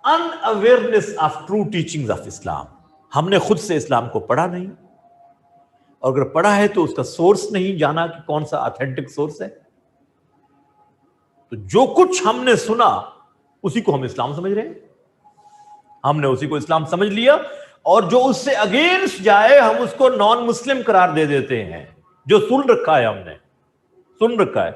In awareness of true teachings of Islam, ہم نے خود سے اسلام کو پڑھا نہیں، اور اگر پڑھا ہے تو اس کا سورس نہیں جانا کہ کون سا آتھینٹک سورس ہے. تو جو کچھ ہم نے سنا اسی کو ہم اسلام سمجھ رہے ہیں، ہم نے اسی کو اسلام سمجھ لیا، اور جو اس سے اگینسٹ جائے ہم اس کو نان مسلم قرار دے دیتے ہیں. جو سن رکھا ہے، ہم نے سن رکھا ہے.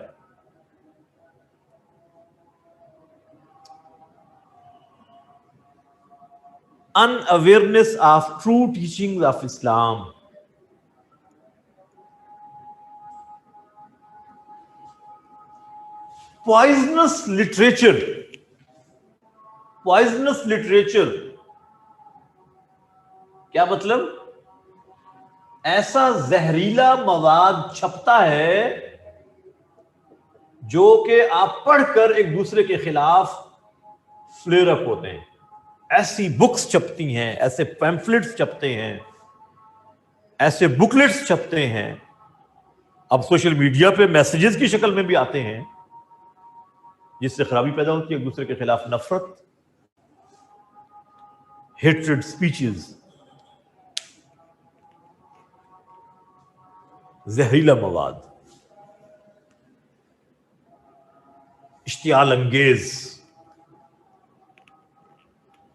In awareness of true teaching of Islam. Poisonous literature, poisonous literature کیا مطلب؟ ایسا زہریلا مواد چھپتا ہے جو کہ آپ پڑھ کر ایک دوسرے کے خلاف فلیئر اپ ہوتے ہیں. ایسی بکس چھپتی ہیں، ایسے پیمفلٹس چھپتے ہیں، ایسے بکلیٹس چھپتے ہیں، اب سوشل میڈیا پہ میسیجز کی شکل میں بھی آتے ہیں، جس سے خرابی پیدا ہوتی ہے، ایک دوسرے کے خلاف نفرت، ہیٹریڈ سپیچز، زہریلا مواد، اشتعال انگیز.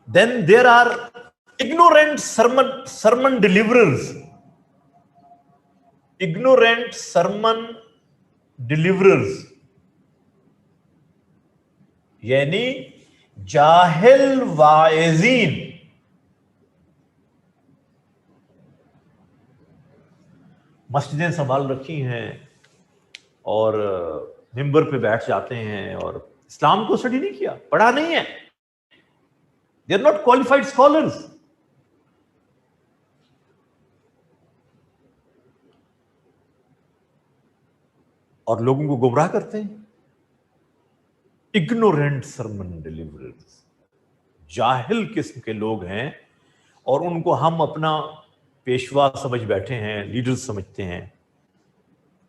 Then there are ignorant sermon deliverers. Ignorant sermon deliverers یعنی جاہل واعظین. مسجدیں سنبھال رکھی ہیں اور ممبر پہ بیٹھ جاتے ہیں اور اسلام کو اسٹڈی نہیں کیا، پڑھا نہیں ہے. They are not qualified scholars. اور لوگوں کو گمراہ کرتے ہیں. Ignorant sermon deliverers، جاہل قسم کے لوگ ہیں، اور ان کو ہم اپنا پیشوا سمجھ بیٹھے ہیں، لیڈر سمجھتے ہیں.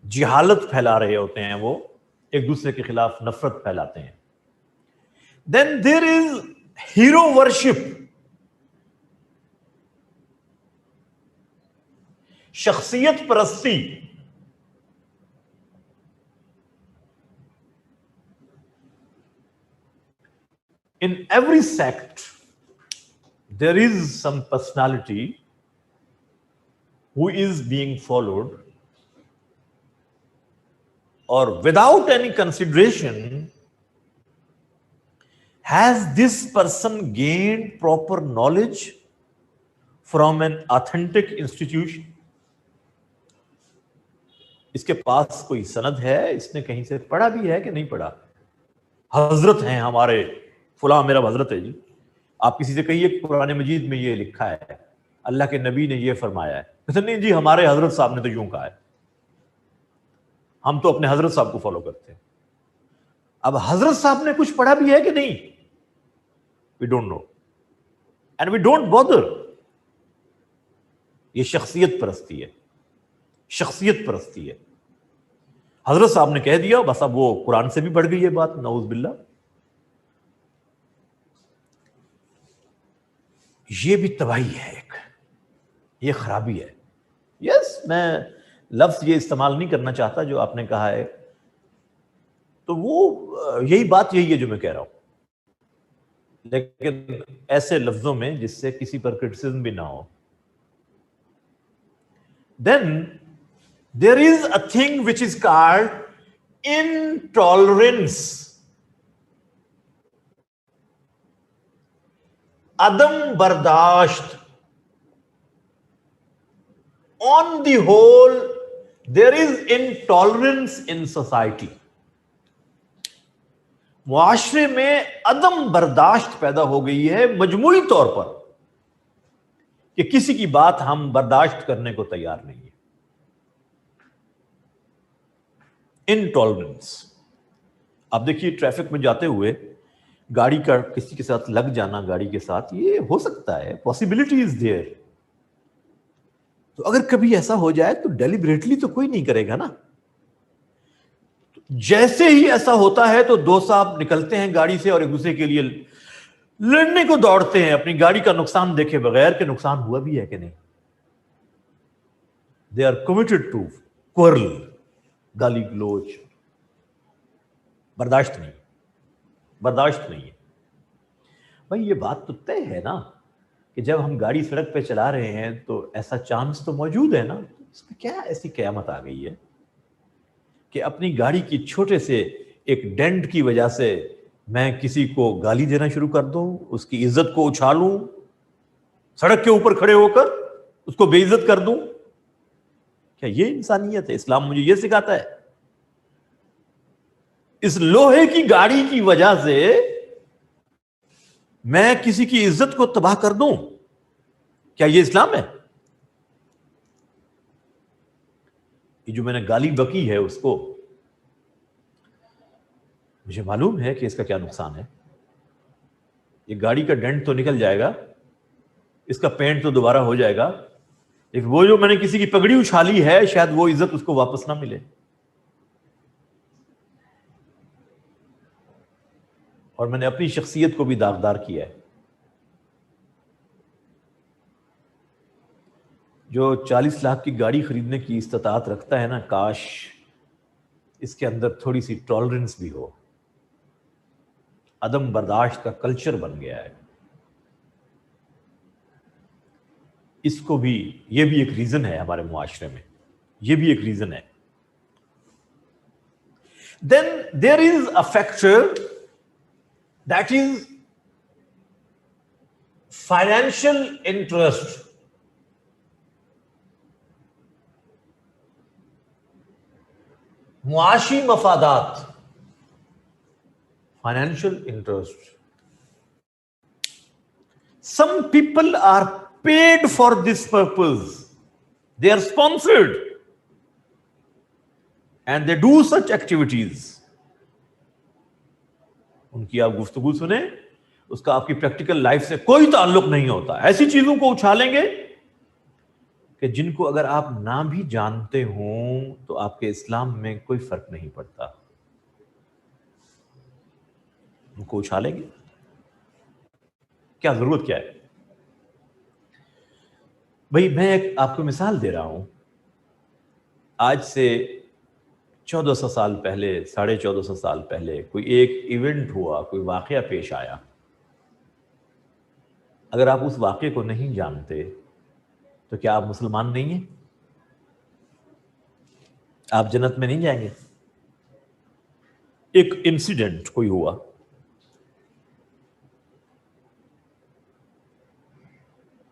جہالت پھیلا رہے ہوتے ہیں، وہ ایک دوسرے کے خلاف نفرت پھیلاتے ہیں. Then there is hero worship، شخصیت پرستی. In every sect there is some personality who is being followed, or without any consideration, has this person gained proper knowledge from an authentic institution? اس کے پاس کوئی سند ہے، اس نے کہیں سے پڑھا بھی ہے کہ نہیں پڑھا؟ حضرت ہیں ہمارے، فلاں میرا حضرت ہے جی. آپ کسی سے کہیے قرآن مجید میں یہ لکھا ہے، اللہ کے نبی نے یہ فرمایا ہے، کہتے نہیں جی ہمارے حضرت صاحب نے تو یوں کہا ہے. ہم تو اپنے حضرت صاحب کو فالو کرتے ہیں. اب حضرت صاحب نے کچھ پڑھا بھی ہے کہ نہیں؟ We don't know and we don't bother. یہ شخصیت پرستی ہے، شخصیت پرستی ہے. حضرت صاحب نے کہہ دیا، بس اب وہ قرآن سے بھی بڑھ گئی یہ بات، نعوذ باللہ. یہ بھی تباہی ہے، ایک یہ خرابی ہے. یس، میں لفظ یہ استعمال نہیں کرنا چاہتا جو آپ نے کہا ہے، تو وہ یہی بات یہی ہے جو میں کہہ رہا ہوں، لیکن ایسے لفظوں میں جس سے کسی پر کرٹیسزم بھی نہ ہو. Then there is a thing which is called intolerance. عدم برداشت. On the whole, there is intolerance in society. معاشرے میں عدم برداشت پیدا ہو گئی ہے مجموعی طور پر، کہ کسی کی بات ہم برداشت کرنے کو تیار نہیں ہیں. انٹالرنس. آپ دیکھیے ٹریفک میں جاتے ہوئے گاڑی کا کسی کے ساتھ لگ جانا، گاڑی کے ساتھ، یہ ہو سکتا ہے، پاسبلٹی از دیئر. تو اگر کبھی ایسا ہو جائے تو ڈیلیبریٹلی تو کوئی نہیں کرے گا نا. جیسے ہی ایسا ہوتا ہے تو دو صاحب نکلتے ہیں گاڑی سے اور ایک دوسرے کے لیے لڑنے کو دوڑتے ہیں، اپنی گاڑی کا نقصان دیکھے بغیر کہ نقصان ہوا بھی ہے کہ نہیں. They are committed to quarrel، گالی گلوچ. برداشت نہیں، برداشت نہیں ہے. بھائی یہ بات تو طے ہے نا کہ جب ہم گاڑی سڑک پہ چلا رہے ہیں تو ایسا چانس تو موجود ہے نا. اس میں کیا ایسی قیامت آ گئی ہے کہ اپنی گاڑی کی چھوٹے سے ایک ڈینٹ کی وجہ سے میں کسی کو گالی دینا شروع کر دوں، اس کی عزت کو اچھالوں، سڑک کے اوپر کھڑے ہو کر اس کو بے عزت کر دوں؟ کیا یہ انسانیت ہے؟ اسلام مجھے یہ سکھاتا ہے. اس لوہے کی گاڑی کی وجہ سے میں کسی کی عزت کو تباہ کر دوں؟ کیا یہ اسلام ہے؟ یہ جو میں نے گالی بکی ہے اس کو مجھے معلوم ہے کہ اس کا کیا نقصان ہے. یہ گاڑی کا ڈینٹ تو نکل جائے گا، اس کا پینٹ تو دوبارہ ہو جائے گا، لیکن وہ جو میں نے کسی کی پگڑی اچھالی ہے شاید وہ عزت اس کو واپس نہ ملے. اور میں نے اپنی شخصیت کو بھی داغدار کیا ہے. جو 40 لاکھ کی گاڑی خریدنے کی استطاعت رکھتا ہے نا، کاش اس کے اندر تھوڑی سی ٹالرنس بھی ہو. عدم برداشت کا کلچر بن گیا ہے. اس کو بھی، یہ بھی ایک ریزن ہے ہمارے معاشرے میں، یہ بھی ایک ریزن ہے. Then there is a factor that is financial interest. معاشی مفادات، financial interest. Some people are paid for this purpose. They are sponsored and they do such activities. ان کی آپ گفتگو سنیں، اس کا آپ کی پریکٹیکل لائف سے کوئی تعلق نہیں ہوتا. ایسی چیزوں کو اچھالیں گے کہ جن کو اگر آپ نہ بھی جانتے ہوں تو آپ کے اسلام میں کوئی فرق نہیں پڑتا. ان کو اچھالیں گے. کیا ضرورت کیا ہے؟ بھائی میں ایک آپ کو مثال دے رہا ہوں. آج سے 1400 سال پہلے، 1450 سال پہلے کوئی ایک ایونٹ ہوا، کوئی واقعہ پیش آیا. اگر آپ اس واقعے کو نہیں جانتے تو کیا آپ مسلمان نہیں ہیں؟ آپ جنت میں نہیں جائیں گے؟ ایک انسیڈنٹ کوئی ہوا،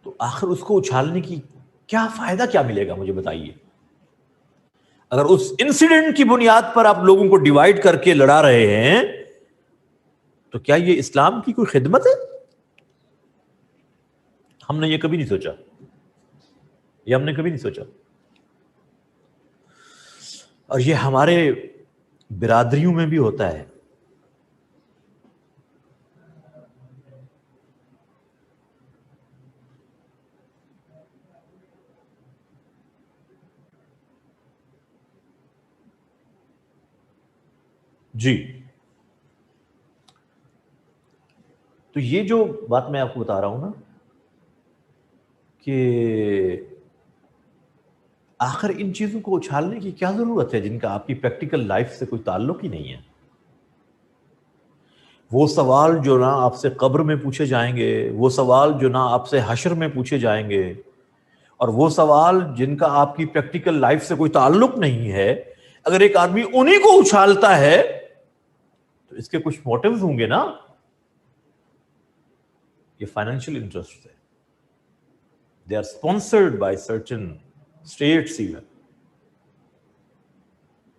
تو آخر اس کو اچھالنے کی کیا فائدہ، کیا ملے گا مجھے بتائیے. اگر اس انسیڈنٹ کی بنیاد پر آپ لوگوں کو ڈیوائیڈ کر کے لڑا رہے ہیں تو کیا یہ اسلام کی کوئی خدمت ہے؟ ہم نے یہ کبھی نہیں سوچا، یہ ہم نے کبھی نہیں سوچا. اور یہ ہمارے برادریوں میں بھی ہوتا ہے. جی، تو یہ جو بات میں آپ کو بتا رہا ہوں نا کہ آخر ان چیزوں کو اچھالنے کی کیا ضرورت ہے جن کا آپ کی پریکٹیکل لائف سے کوئی تعلق ہی نہیں ہے. وہ سوال جو نہ آپ سے قبر میں پوچھے جائیں گے، وہ سوال جو نہ آپ سے حشر میں پوچھے جائیں گے، اور وہ سوال جن کا آپ کی پریکٹیکل لائف سے کوئی تعلق نہیں ہے، اگر ایک آدمی انہی کو اچھالتا ہے تو اس کے کچھ موٹیوز ہوں گے نا. یہ فائنینشیل انٹرسٹ ہے. They are sponsored by certain states even.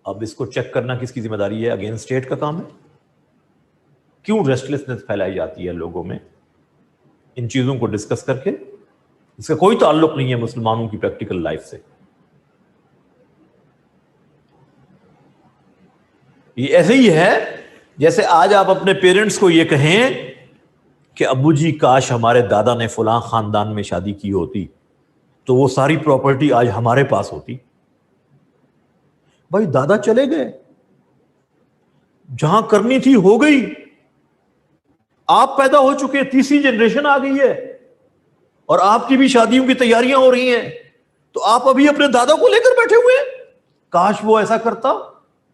اب اس کو چیک کرنا کس کی ذمہ داری ہے؟ اگین اسٹیٹ کا کام ہے. کیوں ریسٹلیسنس پھیلائی جاتی ہے لوگوں میں ان چیزوں کو ڈسکس کر کے؟ اس کا کوئی تعلق نہیں ہے مسلمانوں کی پریکٹیکل لائف سے. یہ ایسے ہی ہے جیسے آج آپ اپنے پیرنٹس کو یہ کہیں کہ ابو جی کاش ہمارے دادا نے فلاں خاندان میں شادی کی ہوتی تو وہ ساری پراپرٹی آج ہمارے پاس ہوتی. بھائی دادا چلے گئے، جہاں کرنی تھی ہو گئی، آپ پیدا ہو چکے، تیسری جنریشن آ گئی ہے اور آپ کی بھی شادیوں کی تیاریاں ہو رہی ہیں، تو آپ ابھی اپنے دادا کو لے کر بیٹھے ہوئے ہیں. کاش وہ ایسا کرتا،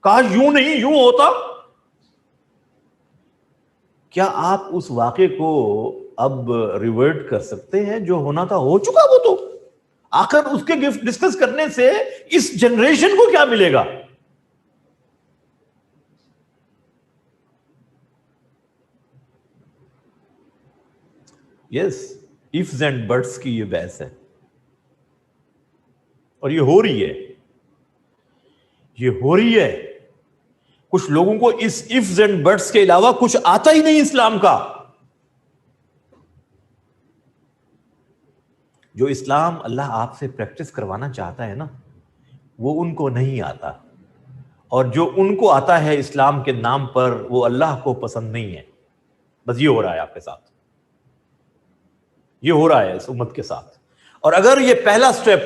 کاش یوں نہیں یوں ہوتا. کیا آپ اس واقعے کو اب ریورٹ کر سکتے ہیں؟ جو ہونا تھا ہو چکا وہ تو. آخر اس کے گفٹ ڈسکس کرنے سے اس جنریشن کو کیا ملے گا؟ یس، ifs اینڈ بٹس کی یہ بحث ہے اور یہ ہو رہی ہے. یہ ہو رہی ہے. کچھ لوگوں کو اس ifs اینڈ بٹس کے علاوہ کچھ آتا ہی نہیں اسلام کا. جو اسلام اللہ آپ سے پریکٹس کروانا چاہتا ہے نا وہ ان کو نہیں آتا، اور جو ان کو آتا ہے اسلام کے نام پر وہ اللہ کو پسند نہیں ہے. بس یہ ہو رہا ہے آپ کے ساتھ، یہ ہو رہا ہے اس امت کے ساتھ. اور اگر یہ پہلا سٹیپ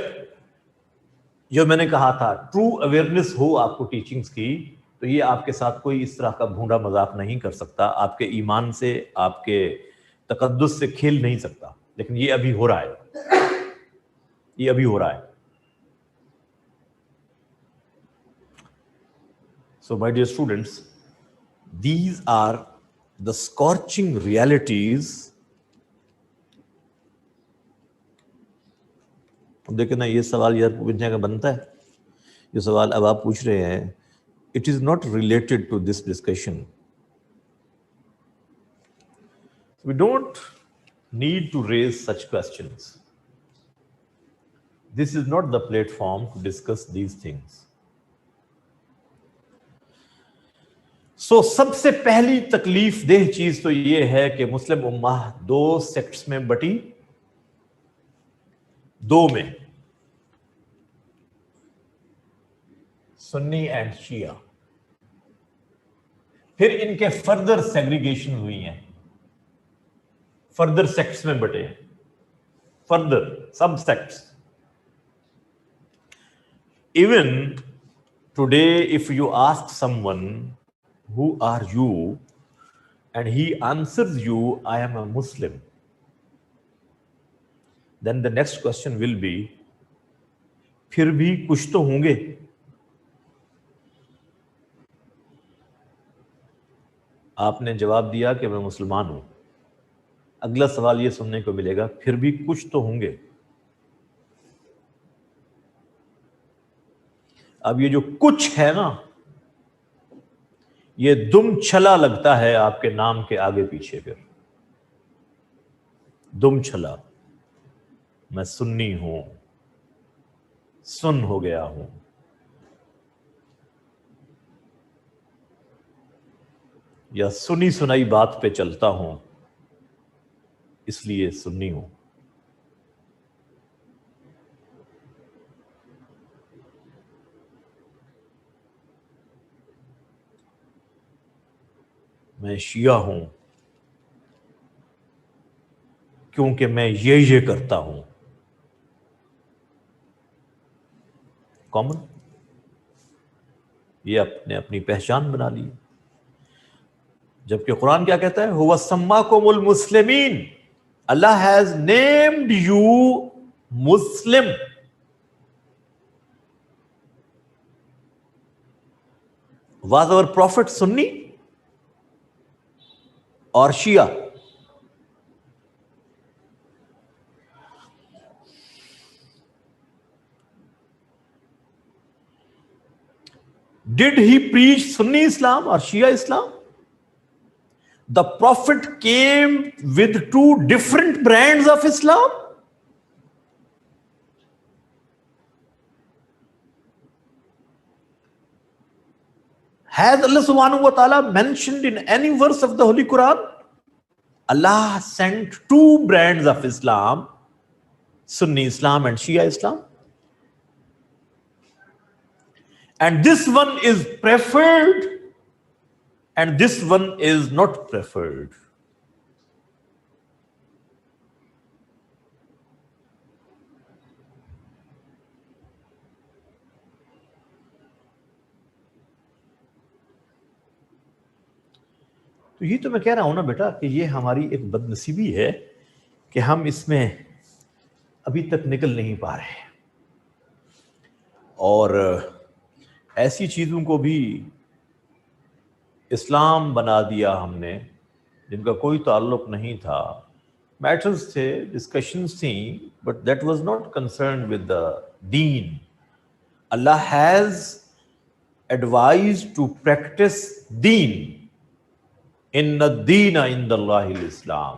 جو میں نے کہا تھا ٹرو اویئرنیس ہو آپ کو ٹیچنگز کی، تو یہ آپ کے ساتھ کوئی اس طرح کا بھونڈا مذاق نہیں کر سکتا، آپ کے ایمان سے، آپ کے تقدس سے کھیل نہیں سکتا. لیکن یہ ابھی ہو رہا ہے، یہ ابھی ہو رہا ہے. So my dear students, these are the scorching realities. دیکھیں نا یہ سوال یار پوچھنے کا بنتا ہے. جو سوال اب آپ پوچھ رہے ہیں it is not related to this discussion. We don't need to raise such questions. This is not the platform to discuss these things. So سب سے پہلی تکلیف دہ چیز تو یہ ہے کہ مسلم امہ دو سیکٹس میں بٹی، دو میں، سنی اینڈ شیعہ. پھر ان کے فردر سیگریگیشن ہوئی ہیں، فردر سیکٹس میں بٹے ہیں، further sub sects. Even today if you ask someone who are you and he answers you I am a Muslim, then the next question will be پھر بھی کچھ تو ہوں گے. آپ نے جواب دیا کہ میں مسلمان ہوں، اگلا سوال یہ سننے کو ملے گا پھر بھی کچھ تو ہوں گے. اب یہ جو کچھ ہے نا یہ دم چھلا لگتا ہے آپ کے نام کے آگے پیچھے. پھر دم چھلا، میں سنی ہوں، سن ہو گیا ہوں، یا سنی سنائی بات پہ چلتا ہوں اس لیے سنی ہوں. میں شیعہ ہوں کیونکہ میں یہ کرتا ہوں. کامن، یہ اپنے اپنی پہچان بنا لی. جبکہ قرآن کیا کہتا ہے؟ هُوَ سَمَّاكُمُ الْمُسْلِمِينَ. Allah has named you Muslim. Was our prophet Sunni or Shia? Did he preach Sunni Islam or Shia Islam? The prophet came with two different brands of Islam. Has Allah subhanahu wa ta'ala mentioned in any verse of the Holy Quran? Allah sent two brands of Islam, Sunni Islam and Shia Islam. And this one is preferred and this one is not preferred. تو یہ تو میں کہہ رہا ہوں نا بیٹا کہ یہ ہماری ایک بد نصیبی ہے کہ ہم اس میں ابھی تک نکل نہیں پا رہے، اور ایسی چیزوں کو بھی اسلام بنا دیا ہم نے جن کا کوئی تعلق نہیں تھا. میٹرز تھے، ڈسکشنز تھیں، but that was not concerned with the دین. Allah has advised to practice دین. ان الدین عند اللہ الاسلام.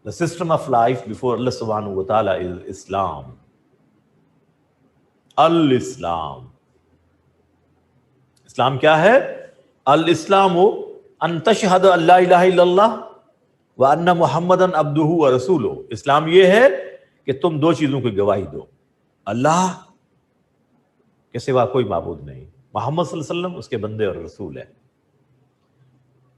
The system of life before Allah subhanahu wa ta'ala is Islam. Al-Islam. اسلام کیا ہے؟ الاسلام ان تشہد ان لا الہ الا اللہ وان محمدن عبدہ ورسولہ. اسلام یہ ہے کہ تم دو چیزوں کی گواہی دو: اللہ کے سوا کوئی معبود نہیں، محمد صلی اللہ علیہ وسلم اس کے بندے اور رسول ہے.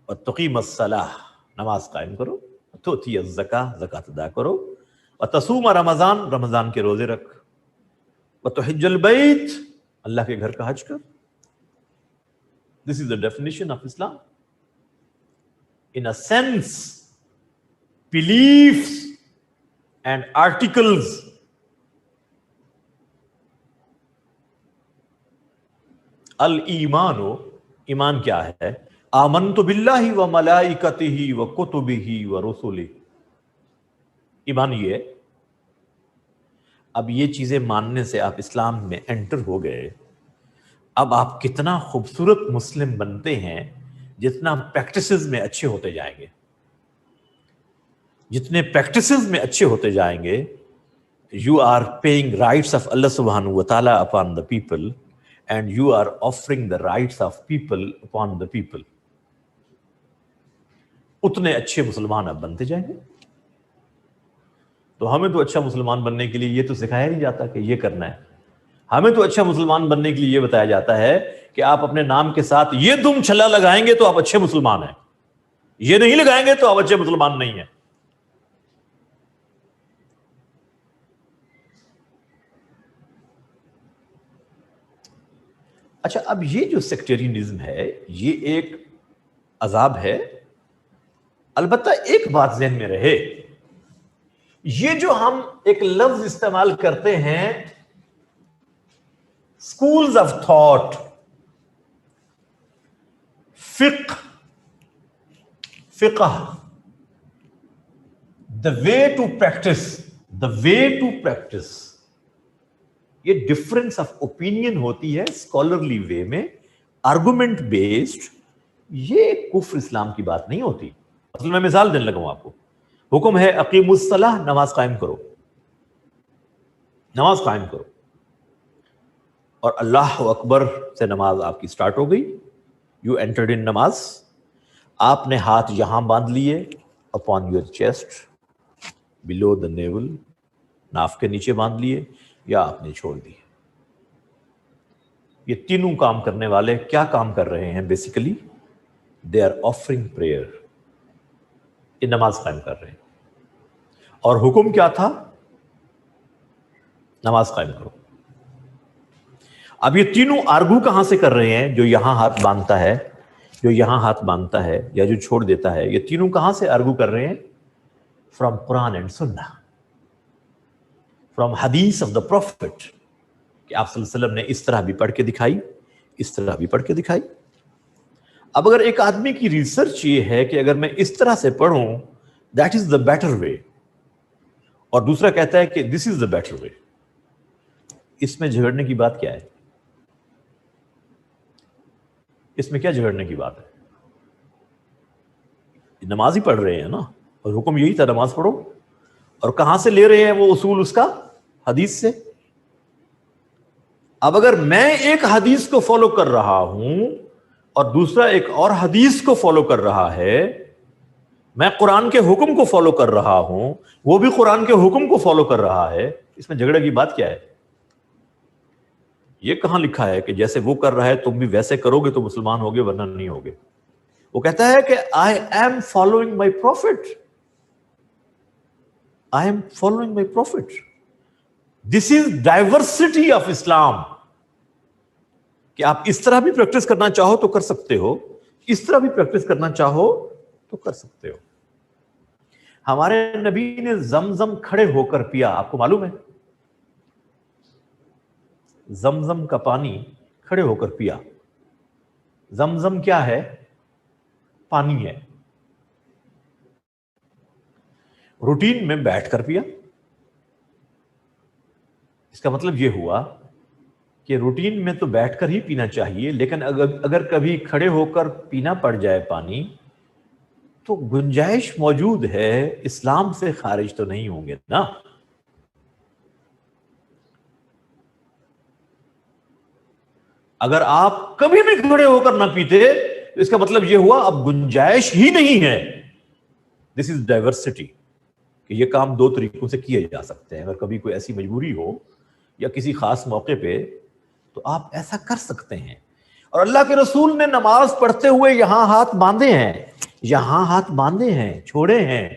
وتقیم الصلاۃ، نماز قائم کرو. وتؤتی الزکاۃ، زکوٰۃ ادا کرو. وتصوم رمضان، رمضان کے روزے رکھ. وتحج البیت، اللہ کے گھر کا حج کر. This is the definition of Islam. In a sense, beliefs and articles al-ایمان، ایمان کیا ہے؟ آمنت باللہ و ملائکتہ و کتبہ و رسلہ. ایمان یہ ہے. اب یہ چیزیں ماننے سے آپ اسلام میں انٹر ہو گئے. اب آپ کتنا خوبصورت مسلم بنتے ہیں جتنا پریکٹسز میں اچھے ہوتے جائیں گے. جتنے پریکٹسز میں اچھے ہوتے جائیں گے، you are paying rights of Allah سبحانہ و تعالیٰ upon the people and you are offering the rights of people upon the people. اتنے اچھے مسلمان آپ بنتے جائیں گے. تو ہمیں تو اچھا مسلمان بننے کے لیے یہ تو سکھایا نہیں جاتا کہ یہ کرنا ہے. ہمیں تو اچھا مسلمان بننے کے لیے یہ بتایا جاتا ہے کہ آپ اپنے نام کے ساتھ یہ تم چھلا لگائیں گے تو آپ اچھے مسلمان ہیں، یہ نہیں لگائیں گے تو آپ اچھے مسلمان نہیں ہیں. اچھا، اب یہ جو سیکٹرینزم ہے یہ ایک عذاب ہے. البتہ ایک بات ذہن میں رہے، یہ جو ہم ایک لفظ استعمال کرتے ہیں schools of thought، فقہ، the way to practice، یہ ڈفرنس آف اوپینین ہوتی ہے اسکالرلی وے میں، آرگومنٹ بیسڈ. یہ کفر اسلام کی بات نہیں ہوتی. اصل میں مثال دینے لگا ہوں آپ کو. حکم ہے اقیم الصلاۃ، نماز قائم کرو، نماز قائم کرو. اور اللہ اکبر سے نماز آپ کی سٹارٹ ہو گئی. یو انٹرڈ ان نماز. آپ نے ہاتھ یہاں باندھ لیے اپون یور چیسٹ، بلو دا نیول، ناف کے نیچے باندھ لیے، یا آپ نے چھوڑ دیے. یہ تینوں کام کرنے والے کیا کام کر رہے ہیں؟ Basically they are offering prayer. یہ نماز قائم کر رہے ہیں. اور حکم کیا تھا؟ نماز قائم کرو. اب یہ تینوں آرگو کہاں سے کر رہے ہیں؟ جو یہاں ہاتھ باندھتا ہے جو یہاں ہاتھ باندھتا ہے یا جو چھوڑ دیتا ہے، یہ تینوں کہاں سے آرگو کر رہے ہیں؟ فرام قرآن اینڈ سنہ، فرام حدیث آف دا پروفٹ، کہ آپ صلی اللہ علیہ وسلم نے اس طرح بھی پڑھ کے دکھائی، اس طرح بھی پڑھ کے دکھائی۔ اب اگر ایک آدمی کی ریسرچ یہ ہے کہ اگر میں اس طرح سے پڑھوں that is the better way, اور دوسرا کہتا ہے کہ دس از دا بیٹر وے، اس میں جھگڑنے کی بات کیا ہے؟ اس میں کیا جھگڑنے کی بات ہے؟ نماز ہی پڑھ رہے ہیں نا، اور حکم یہی تھا نماز پڑھو، اور کہاں سے لے رہے ہیں وہ اصول اس کا؟ حدیث سے۔ اب اگر میں ایک حدیث کو فالو کر رہا ہوں اور دوسرا ایک اور حدیث کو فالو کر رہا ہے، میں قرآن کے حکم کو فالو کر رہا ہوں، وہ بھی قرآن کے حکم کو فالو کر رہا ہے، اس میں جھگڑے کی بات کیا ہے؟ یہ کہاں لکھا ہے کہ جیسے وہ کر رہا ہے تم بھی ویسے کرو گے تو مسلمان ہوگے ورنہ نہیں ہوگے؟ وہ کہتا ہے کہ I am following my prophet. I am following my prophet. This is diversity of Islam. کہ آپ اس طرح بھی پریکٹس کرنا چاہو تو کر سکتے ہو، اس طرح بھی پریکٹس کرنا چاہو تو کر سکتے ہو۔ ہمارے نبی نے زمزم کھڑے ہو کر پیا، آپ کو معلوم ہے؟ زمزم کا پانی کھڑے ہو کر پیا۔ زمزم کیا ہے؟ پانی ہے۔ روٹین میں بیٹھ کر پیا، اس کا مطلب یہ ہوا کہ روٹین میں تو بیٹھ کر ہی پینا چاہیے، لیکن اگر کبھی کھڑے ہو کر پینا پڑ جائے پانی تو گنجائش موجود ہے، اسلام سے خارج تو نہیں ہوں گے نا۔ اگر آپ کبھی بھی کھڑے ہو کر نہ پیتے تو اس کا مطلب یہ ہوا اب گنجائش ہی نہیں ہے۔ دس از ڈائیورسٹی، کہ یہ کام دو طریقوں سے کیے جا سکتے ہیں۔ اگر کبھی کوئی ایسی مجبوری ہو یا کسی خاص موقع پہ تو آپ ایسا کر سکتے ہیں۔ اور اللہ کے رسول نے نماز پڑھتے ہوئے یہاں ہاتھ باندھے ہیں، یہاں ہاتھ باندھے ہیں، چھوڑے ہیں،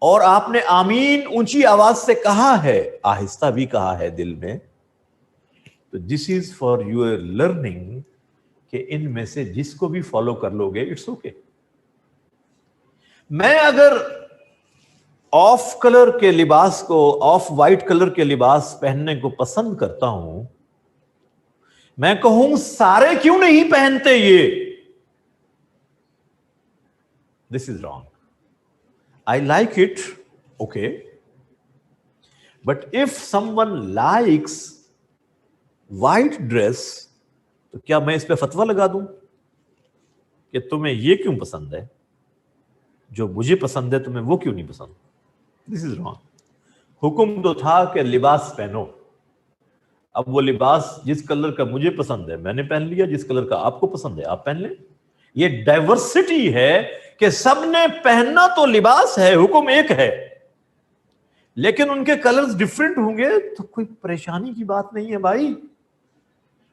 اور آپ نے آمین اونچی آواز سے کہا ہے، آہستہ بھی کہا ہے دل میں۔ تو دس از فار یور لرننگ کہ ان میں سے جس کو بھی فالو کر لو گے اٹس اوکے۔ میں اگر آف کلر کے لباس کو، آف وائٹ کلر کے لباس پہننے کو پسند کرتا ہوں، میں کہوں سارے کیوں نہیں پہنتے یہ، this is wrong. I like it, okay, but if someone likes white dress تو کیا میں اس پہ فتویٰ لگا دوں کہ تمہیں یہ کیوں پسند ہے، جو مجھے پسند ہے تمہیں وہ کیوں نہیں پسند؟ دس از رانگ۔ حکم تو تھا کہ لباس پہنو، اب وہ لباس جس کلر کا مجھے پسند ہے میں نے پہن لیا، جس کلر کا آپ کو پسند ہے آپ پہن لیں۔ یہ ڈائیورسٹی ہے کہ سب نے پہننا تو لباس ہے، حکم ایک ہے، لیکن ان کے کلرز ڈیفرنٹ ہوں گے تو کوئی پریشانی کی بات نہیں ہے بھائی۔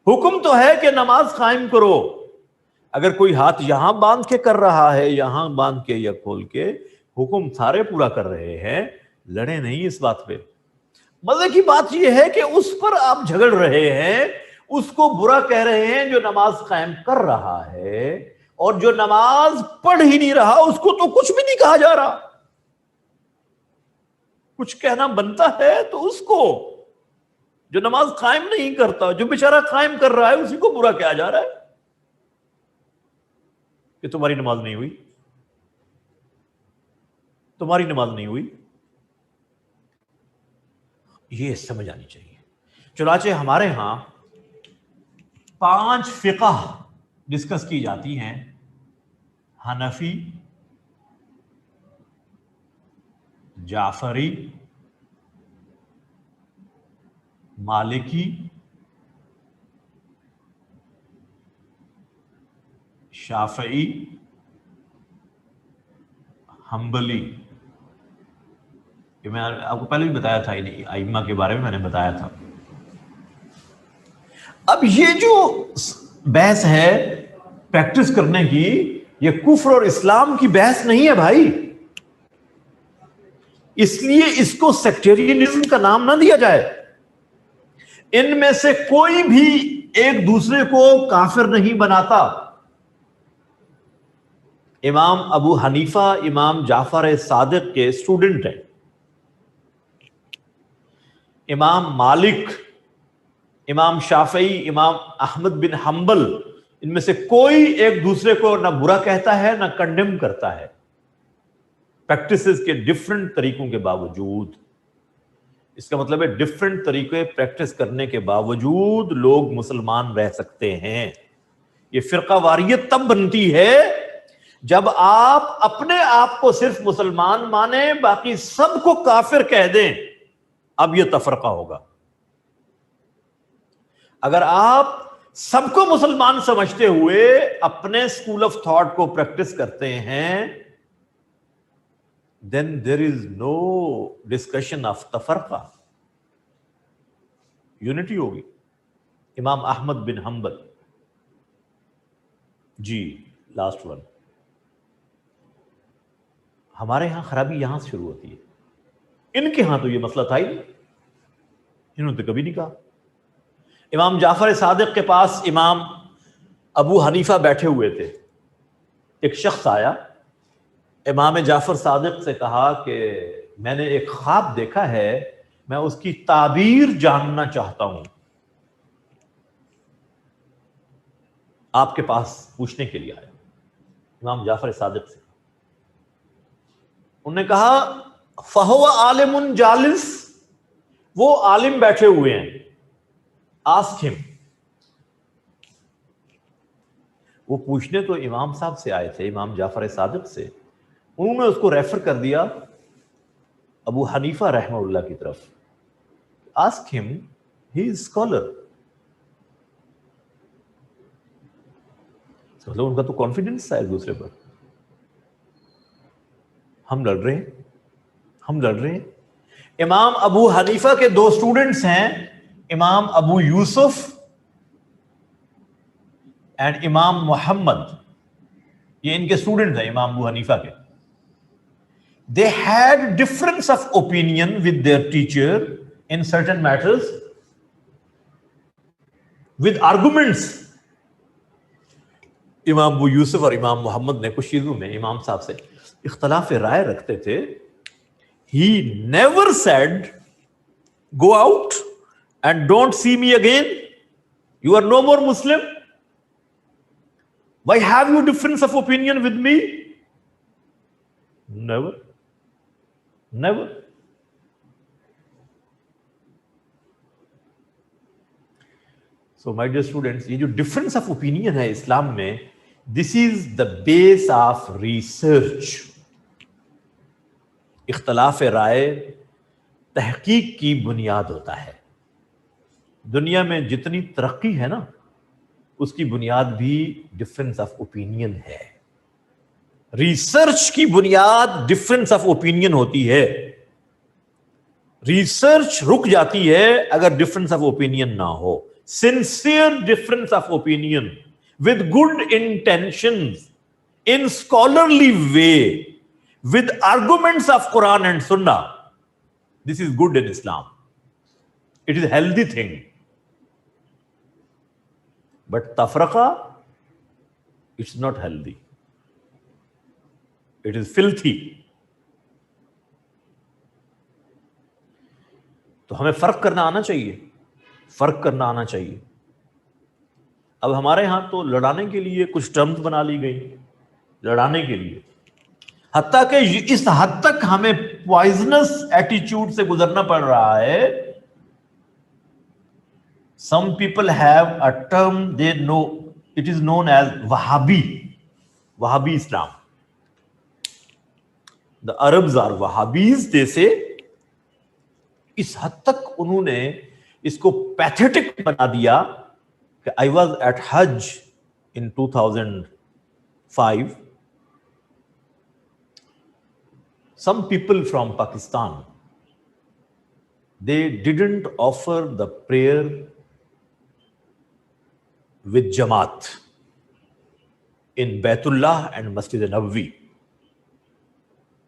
حکم تو ہے کہ نماز قائم کرو۔ اگر کوئی ہاتھ یہاں باندھ کے کر رہا ہے، یہاں باندھ کے یا کھول کے، حکم سارے پورا کر رہے ہیں، لڑے نہیں اس بات پہ۔ مزے کی بات یہ ہے کہ اس پر آپ جھگڑ رہے ہیں، اس کو برا کہہ رہے ہیں جو نماز قائم کر رہا ہے، اور جو نماز پڑھ ہی نہیں رہا اس کو تو کچھ بھی نہیں کہا جا رہا۔ کچھ کہنا بنتا ہے تو اس کو، جو نماز قائم نہیں کرتا، جو بیچارہ قائم کر رہا ہے اسی کو برا کہا جا رہا ہے کہ تمہاری نماز نہیں ہوئی، تمہاری نماز نہیں ہوئی۔ یہ سمجھ آنی چاہیے۔ چنانچہ ہمارے ہاں 5 فقہ ڈسکس کی جاتی ہیں: حنفی، جعفری، مالکی، شافعی، حنبلی۔ کہ میں آپ کو پہلے بھی بتایا تھا، ائمہ کے بارے میں میں نے بتایا تھا۔ اب یہ جو بحث ہے پریکٹس کرنے کی، یہ کفر اور اسلام کی بحث نہیں ہے بھائی، اس لیے اس کو سیکٹیرینزم کا نام نہ دیا جائے۔ ان میں سے کوئی بھی ایک دوسرے کو کافر نہیں بناتا۔ امام ابو حنیفہ امام جعفر صادق کے اسٹوڈنٹ ہیں. امام مالک، امام شافعی، امام احمد بن حنبل، ان میں سے کوئی ایک دوسرے کو نہ برا کہتا ہے نہ کنڈیم کرتا ہے، پریکٹسز کے ڈفرنٹ طریقوں کے باوجود. اس کا مطلب ہے ڈفرنٹ طریقے پریکٹس کرنے کے باوجود لوگ مسلمان رہ سکتے ہیں. یہ فرقہ واریت تب بنتی ہے جب آپ اپنے آپ کو صرف مسلمان مانیں، باقی سب کو کافر کہہ دیں، اب یہ تفرقہ ہوگا. اگر آپ سب کو مسلمان سمجھتے ہوئے اپنے اسکول آف تھاٹ کو پریکٹس کرتے ہیں، then there is no discussion of تفرقہ، یونٹی ہوگی. امام احمد بن حنبل. جی لاسٹ ون. ہمارے ہاں خرابی یہاں سے شروع ہوتی ہے. ان کے ہاں تو یہ مسئلہ تھا ہی نہیں، انہوں نے تو کبھی نہیں کہا. امام جعفر صادق کے پاس امام ابو حنیفہ بیٹھے ہوئے تھے. ایک شخص آیا، امام جعفر صادق سے کہا کہ میں نے ایک خواب دیکھا ہے، میں اس کی تعبیر جاننا چاہتا ہوں، آپ کے پاس پوچھنے کے لیے آیا. امام جعفر صادق سے انہوں نے کہا فہو عالم جالس، وہ عالم بیٹھے ہوئے ہیں، آسک ہم. وہ پوچھنے تو امام صاحب سے آئے تھے، امام جعفر صادق سے، انہوں نے اس کو ریفر کر دیا ابو حنیفہ رحمہ اللہ کی طرف. آسک ہم، ہی از اسکالر. مطلب ان کا تو کانفیڈنس تھا ایک دوسرے پر. ہم لڑ رہے ہیں. امام ابو حنیفہ کے دو اسٹوڈنٹس ہیں، امام ابو یوسف اینڈ امام محمد. یہ ان کے اسٹوڈنٹ ہیں امام ابو حنیفہ کے. They had difference of opinion with their teacher in certain matters with arguments. امام ابو یوسف اور امام محمد نے کچھ چیزوں میں امام صاحب سے اختلاف رائے رکھتے تھے. He never said, go out and don't see me again. You are no more Muslim. Why have you difference of opinion with me? Never. So my dear students, یہ جو ڈفرنس آف اوپینین ہے اسلام میں، دس از دا بیس of research. اختلاف رائے تحقیق کی بنیاد ہوتا ہے. دنیا میں جتنی ترقی ہے نا، اس کی بنیاد بھی ڈفرنس آف اوپینین ہے. ریسرچ کی بنیاد ڈفرنس آف اوپینین ہوتی ہے. ریسرچ رک جاتی ہے اگر ڈفرنس آف اوپینین نہ ہو. Sincere difference of opinion with good intentions in scholarly way with arguments of Quran and سنہ. This is good in Islam. It is healthy thing. But تفرقہ it's not healthy. It is filthy. تو ہمیں فرق کرنا آنا چاہیے. اب ہمارے ہاں تو لڑانے کے لیے کچھ ٹرمز بنا لی گئی، لڑانے کے لیے، حتیٰ کہ اس حد تک ہمیں پوائزنس ایٹیچیوڈ سے گزرنا پڑ رہا ہے. Some people have a term they know, it is known as Wahhabi Islam. The Arabs are Wahhabis, they say. اس حد تک انہوں نے اس کو پیتھیٹک بنا دیا کہ I was at Hajj in 2005. Some people from Pakistan, they didn't offer the prayer with Jamaat in Baitullah and Masjid Nabawi.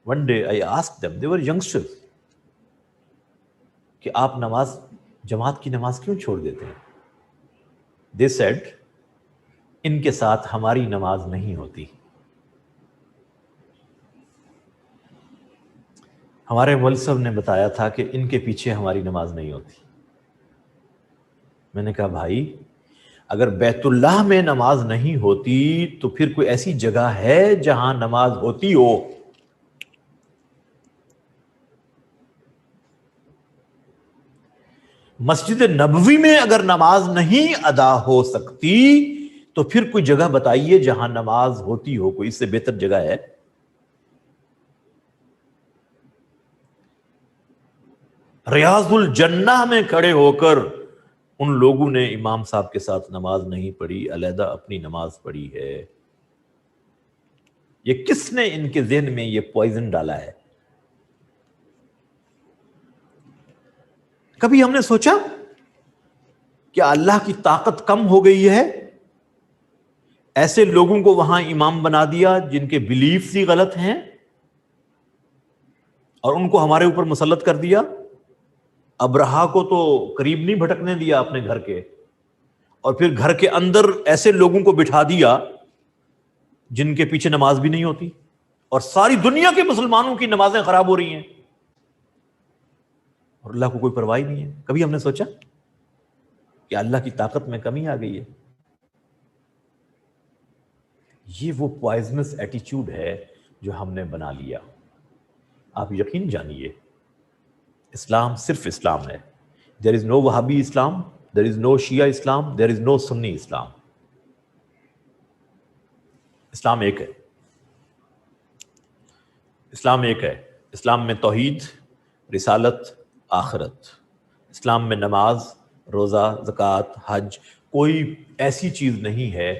One day I asked them, they were youngsters, کہ آپ جماعت کی نماز کیوں چھوڑ دیتے ہیں؟ They said, ان کے ساتھ ہماری نماز نہیں ہوتی. ہمارے مول صاحب نے بتایا تھا کہ ان کے پیچھے ہماری نماز نہیں ہوتی. میں نے کہا بھائی اگر بیت اللہ میں نماز نہیں ہوتی تو پھر کوئی ایسی جگہ ہے جہاں نماز ہوتی ہو؟ مسجد نبوی میں اگر نماز نہیں ادا ہو سکتی تو پھر کوئی جگہ بتائیے جہاں نماز ہوتی ہو. کوئی اس سے بہتر جگہ ہے؟ ریاض الجنہ میں کھڑے ہو کر ان لوگوں نے امام صاحب کے ساتھ نماز نہیں پڑھی، علیحدہ اپنی نماز پڑھی ہے. یہ کس نے ان کے ذہن میں یہ پوائزن ڈالا ہے؟ کبھی ہم نے سوچا کہ اللہ کی طاقت کم ہو گئی ہے، ایسے لوگوں کو وہاں امام بنا دیا جن کے بلیفز ہی غلط ہیں اور ان کو ہمارے اوپر مسلط کر دیا؟ ابرہا کو تو قریب نہیں بھٹکنے دیا اپنے گھر کے، اور پھر گھر کے اندر ایسے لوگوں کو بٹھا دیا جن کے پیچھے نماز بھی نہیں ہوتی، اور ساری دنیا کے مسلمانوں کی نمازیں خراب ہو رہی ہیں اور اللہ کو کوئی پرواہ نہیں ہے. کبھی ہم نے سوچا کہ اللہ کی طاقت میں کمی آ گئی ہے؟ یہ وہ پوائزنس ایٹیچیوڈ ہے جو ہم نے بنا لیا. آپ یقین جانیے اسلام صرف اسلام ہے. دیر از نو وہابی اسلام، دیر از نو شیعہ اسلام، دیر از نو سنی اسلام. اسلام ایک ہے. اسلام ایک ہے. اسلام میں توحید، رسالت، آخرت. اسلام میں نماز، روزہ، زکوٰۃ، حج، کوئی ایسی چیز نہیں ہے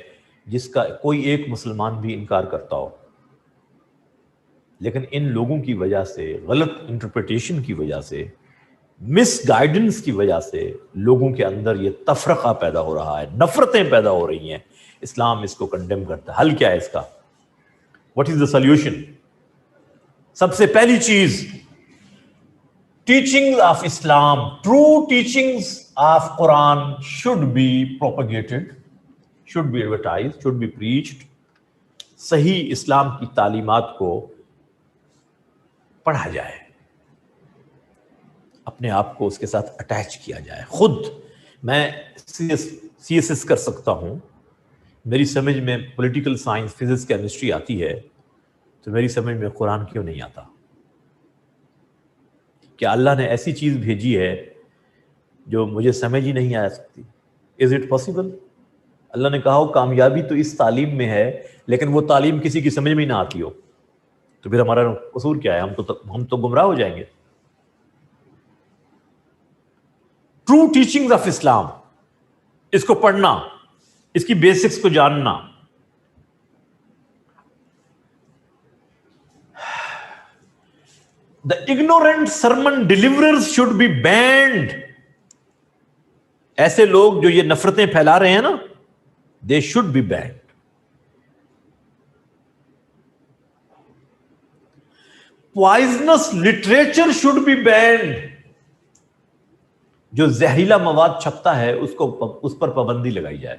جس کا کوئی ایک مسلمان بھی انکار کرتا ہو. لیکن ان لوگوں کی وجہ سے، غلط انٹرپریٹیشن کی وجہ سے، مس گائیڈنس کی وجہ سے لوگوں کے اندر یہ تفرقہ پیدا ہو رہا ہے، نفرتیں پیدا ہو رہی ہیں. اسلام اس کو کنڈیم کرتا ہے. حل کیا ہے اس کا؟ What is the solution? سب سے پہلی چیز teaching of Islam, true teachings of Quran should be propagated, should be advertised, should be preached. صحیح اسلام کی تعلیمات کو پڑھا جائے، اپنے آپ کو اس کے ساتھ اٹیچ کیا جائے. خود میں سی ایس ایس کر سکتا ہوں، میری سمجھ میں پولیٹیکل سائنس، فزکس، کیمسٹری آتی ہے، تو میری سمجھ میں قرآن کیوں نہیں آتا؟ کیا اللہ نے ایسی چیز بھیجی ہے جو مجھے سمجھ ہی نہیں آ سکتی؟ Is it possible? اللہ نے کہا ہو کامیابی تو اس تعلیم میں ہے، لیکن وہ تعلیم کسی کی سمجھ میں ہی نہ آتی ہو، تو پھر ہمارا قصور کیا ہے؟ ہم تو گمراہ ہو جائیں گے. ٹرو ٹیچنگ آف اسلام، اس کو پڑھنا، اس کی بیسکس کو جاننا. The ignorant sermon deliverers should be banned. ایسے لوگ جو یہ نفرتیں پھیلا رہے ہیں نا، they should be banned. Poisonous literature should be banned. جو زہریلا مواد چھپتا ہے اس پر پابندی لگائی جائے.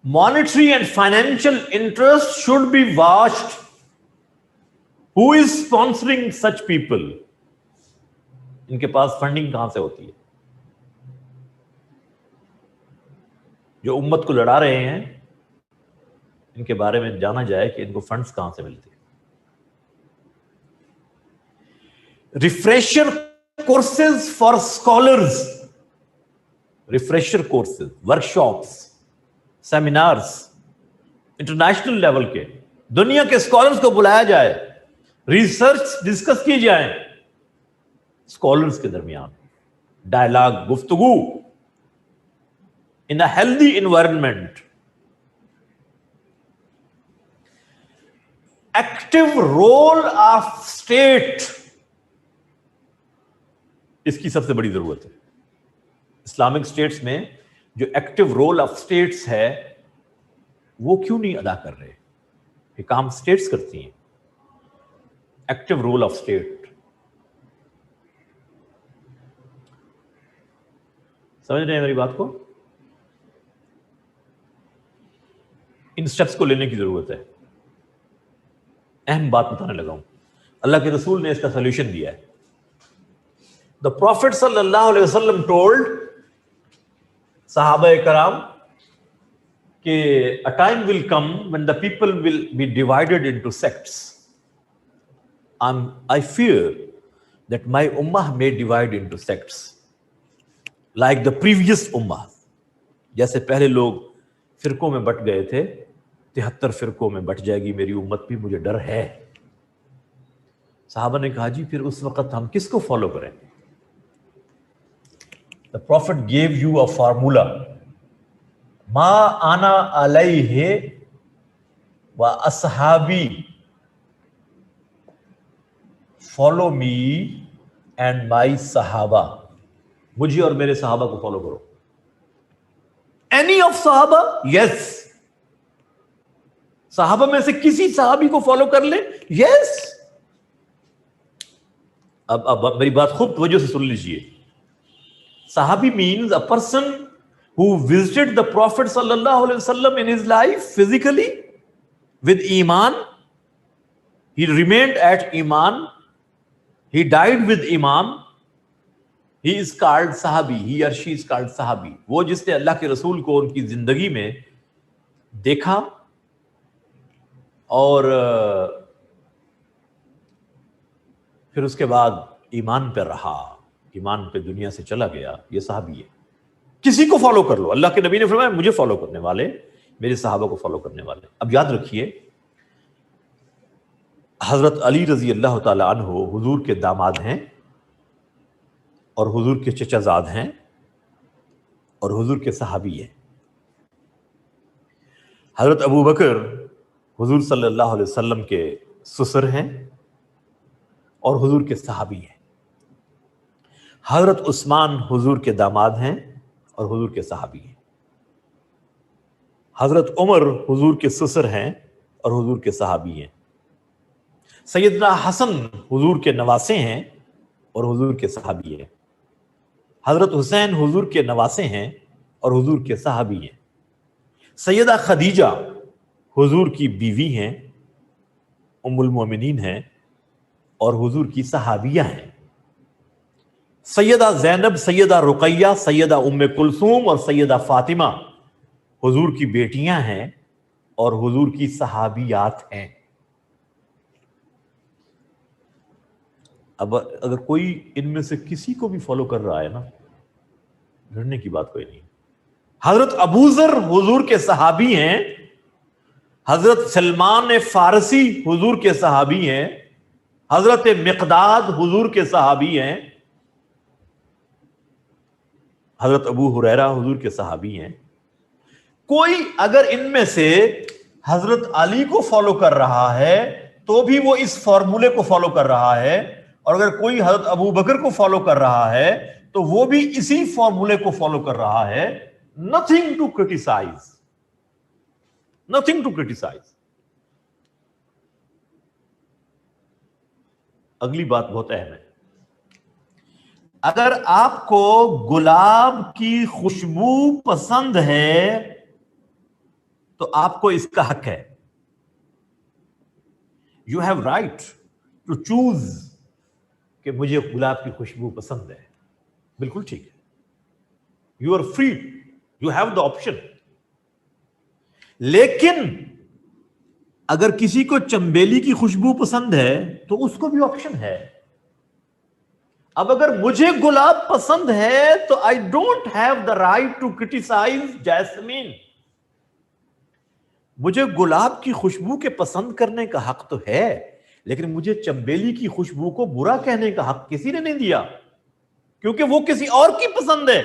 Monetary and financial interest should be watched. Who is sponsoring such people? ان کے پاس فنڈنگ کہاں سے ہوتی ہے؟ جو امت کو لڑا رہے ہیں ان کے بارے میں جانا جائے کہ ان کو فنڈز کہاں سے ملتے ہیں. Refresher courses for scholars, refresher courses, workshops, seminars international level کے، دنیا کے اسکالرز کو بلایا جائے، ریسرچ ڈسکس کی جائیں اسکالرز کے درمیان، ڈائلاگ، گفتگو in a healthy environment. Active role of state، اس کی سب سے بڑی ضرورت ہے. اسلامک اسٹیٹس میں جو ایکٹیو رول آف اسٹیٹس ہے وہ کیوں نہیں ادا کر رہے؟ یہ کام اسٹیٹس کرتی ہیں. ایکٹیو رول آف اسٹیٹ، سمجھ رہے ہیں میری بات کو؟ ان سٹیپس کو لینے کی ضرورت ہے. اہم بات بتانے لگا ہوں، اللہ کے رسول نے اس کا سولوشن دیا ہے. The Prophet sallallahu alaihi wasallam told صحابہ کرام کہ a time will come when the people will be divided into sects. I fear that my ummah may divide into sects like the previous ummah. جیسے پہلے لوگ فرقوں میں but گئے تھے، 73 فرقوں میں بٹ جائے گی میری امت بھی، مجھے ڈر ہے. صحابہ نے کہا جی پھر اس وقت ہم کس کو فالو کریں؟ The Prophet gave you a formula. ما انا علیہ و اصحابی. Follow me and my صحابہ. مجھے اور میرے صحابہ کو فالو کرو. Any of صحابہ؟ Yes. صحابہ میں سے کسی صحابی کو فالو کر لیں؟ Yes. اب میری بات خوب توجہ سے سن لیجیے. صحابی means a person who visited the Prophet sallallahu alaihi wasallam in his life physically with iman. He remained at iman. He died with iman. He is called sahabi. He or she is called sahabi. وہ جس نے اللہ کے رسول کو ان کی زندگی میں دیکھا اور پھر اس کے بعد ایمان پہ رہا، ایمان پہ دنیا سے چلا گیا، یہ صحابی ہے. کسی کو فالو کر لو. اللہ کے نبی نے فرمایا مجھے فالو کرنے والے میرے صحابہ کو فالو کرنے والے. اب یاد رکھیے حضرت علی رضی اللہ تعالی عنہ حضور کے داماد ہیں اور حضور کے چچا زاد ہیں اور حضور کے صحابی ہیں. حضرت ابو بکر حضور صلی اللہ علیہ وسلم کے سسر ہیں اور حضور کے صحابی ہیں. حضرت عثمان حضور کے داماد ہیں اور حضور کے صحابی ہیں. حضرت عمر حضور کے سسر ہیں اور حضور کے صحابی ہیں. سیدنا حسن حضور کے نواسے ہیں اور حضور کے صحابی ہیں. حضرت حسین حضور کے نواسے ہیں اور حضور کے صحابی ہیں. سیدہ خدیجہ حضور کی بیوی ہیں، ام المومنین ہیں اور حضور کی صحابیہ ہیں. سیدہ زینب، سیدہ رقیہ، سیدہ ام کلثوم اور سیدہ فاطمہ حضور کی بیٹیاں ہیں اور حضور کی صحابیات ہیں. اب اگر کوئی ان میں سے کسی کو بھی فالو کر رہا ہے نا، ڈرنے کی بات کوئی نہیں. حضرت ابو ذر حضور کے صحابی ہیں. حضرت سلمان فارسی حضور کے صحابی ہیں. حضرت مقداد حضور کے صحابی ہیں. حضرت ابو ہریرہ حضور کے صحابی ہیں. کوئی اگر ان میں سے حضرت علی کو فالو کر رہا ہے تو بھی وہ اس فارمولے کو فالو کر رہا ہے، اور اگر کوئی حضرت ابو بکر کو فالو کر رہا ہے تو وہ بھی اسی فارمولے کو فالو کر رہا ہے. Nothing to criticize. Nothing to criticize. اگلی بات بہت اہم ہے. اگر آپ کو گلاب کی خوشبو پسند ہے تو آپ کو اس کا حق ہے. You have right to choose کہ مجھے گلاب کی خوشبو پسند ہے. بالکل ٹھیک ہے. You are free. You have the option. لیکن اگر کسی کو چنبیلی کی خوشبو پسند ہے تو اس کو بھی آپشن ہے. اب اگر مجھے گلاب پسند ہے تو I don't have the right to criticize jasmine. مجھے گلاب کی خوشبو کے پسند کرنے کا حق تو ہے، لیکن مجھے چنبیلی کی خوشبو کو برا کہنے کا حق کسی نے نہیں دیا، کیونکہ وہ کسی اور کی پسند ہے.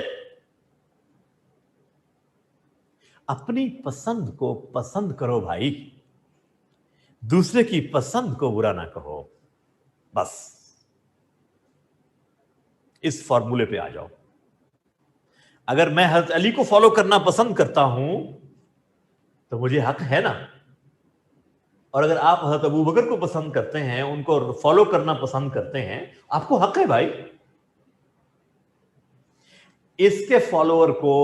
اپنی پسند کو پسند کرو بھائی، دوسرے کی پسند کو برا نہ کہو. بس اس فارمولے پہ آ جاؤ. اگر میں حضرت علی کو فالو کرنا پسند کرتا ہوں تو مجھے حق ہے نا، اور اگر آپ حضرت ابو بکر کو پسند کرتے ہیں، ان کو فالو کرنا پسند کرتے ہیں، آپ کو حق ہے بھائی. اس کے فالوور کو،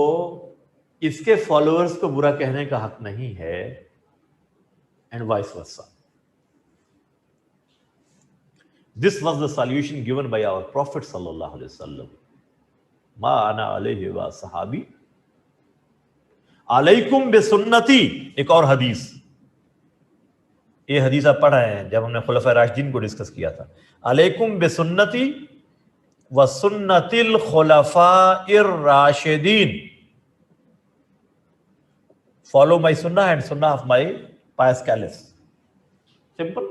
اس کے فالوورز کو برا کہنے کا حق نہیں ہے، and vice versa. This was the solution given by our Prophet sallallahu alaihi wasallam. Ma ana alayhi wa sahabi alaikum bi sunnati. ایک اور حدیث، یہ حدیث آپ پڑھ رہے ہیں جب ہم نے خلفائے راشدین کو ڈسکس کیا تھا. علیکم بی سنتی و سنت الخلفاء الراشدین. Follow my Sunnah and Sunnah of my pious caliphs. Simple.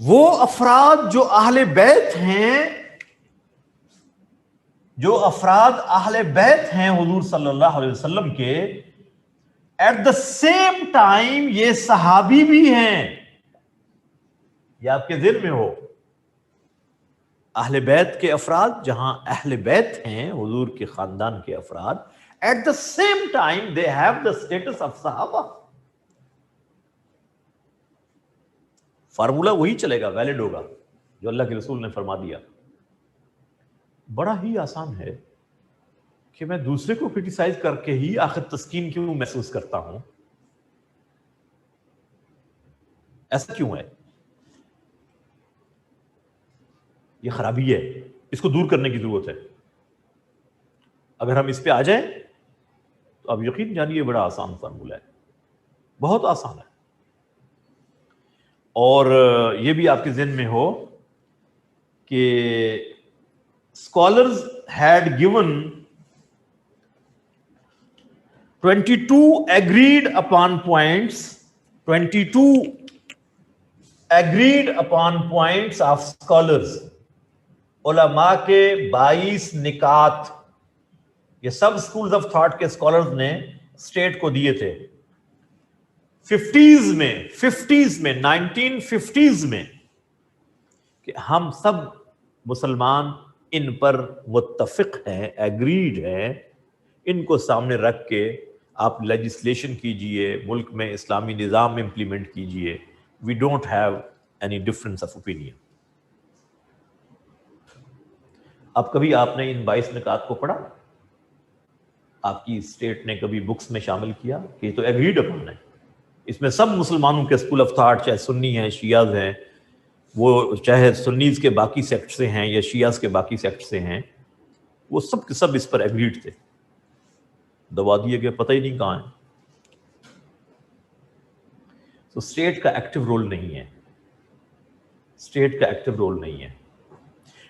وہ افراد جو اہل بیت ہیں، جو افراد اہل بیت ہیں حضور صلی اللہ علیہ وسلم کے، ایٹ دا سیم ٹائم یہ صحابی بھی ہیں. یہ آپ کے ذہن میں ہو، اہل بیت کے افراد، جہاں اہل بیت ہیں حضور کے خاندان کے افراد، at the same time they have the status of sahaba. Formula وہی چلے گا، ویلڈ ہوگا جو اللہ کے رسول نے فرما دیا. بڑا ہی آسان ہے کہ میں دوسرے کو کرٹیسائز کر کے ہی آخر تسکین کیوں محسوس کرتا ہوں. ایسا کیوں ہے؟ یہ خرابی ہے، اس کو دور کرنے کی ضرورت ہے. اگر ہم اس پہ آ جائیں تو اب یقین جانیے بڑا آسان فارمولہ ہے، بہت آسان ہے. اور یہ بھی آپ کے ذہن میں ہو کہ scholars had given 22 agreed upon points, 22 agreed upon points of scholars. علماء کے 22 نکات یہ سب سکولز آف تھاٹ کے اسکالرز نے اسٹیٹ کو دیے تھے 50s میں 1950s میں، کہ ہم سب مسلمان ان پر متفق ہیں، ایگریڈ ہیں. ان کو سامنے رکھ کے آپ لیجسلیشن کیجئے، ملک میں اسلامی نظام امپلیمنٹ کیجئے. We don't have any difference of opinion. اب کبھی آپ نے ان 22 نکات کو پڑھا؟ آپ کی اسٹیٹ نے کبھی بکس میں شامل کیا کہ یہ تو ایگریڈ اپون ہے، اس میں سب مسلمانوں کے اسکول آف تھاٹ، چاہے سنی ہیں، شیعہ ہیں، وہ چاہے سنیز کے باقی سیکٹ سے ہیں یا شیعہ کے باقی سیکٹ سے ہیں، وہ سب کے سب اس پر ایگریڈ تھے. دبا دیے گئے، پتہ ہی نہیں کہاں ہیں. تو اسٹیٹ کا ایکٹیو رول نہیں ہے، اسٹیٹ کا ایکٹیو رول نہیں ہے.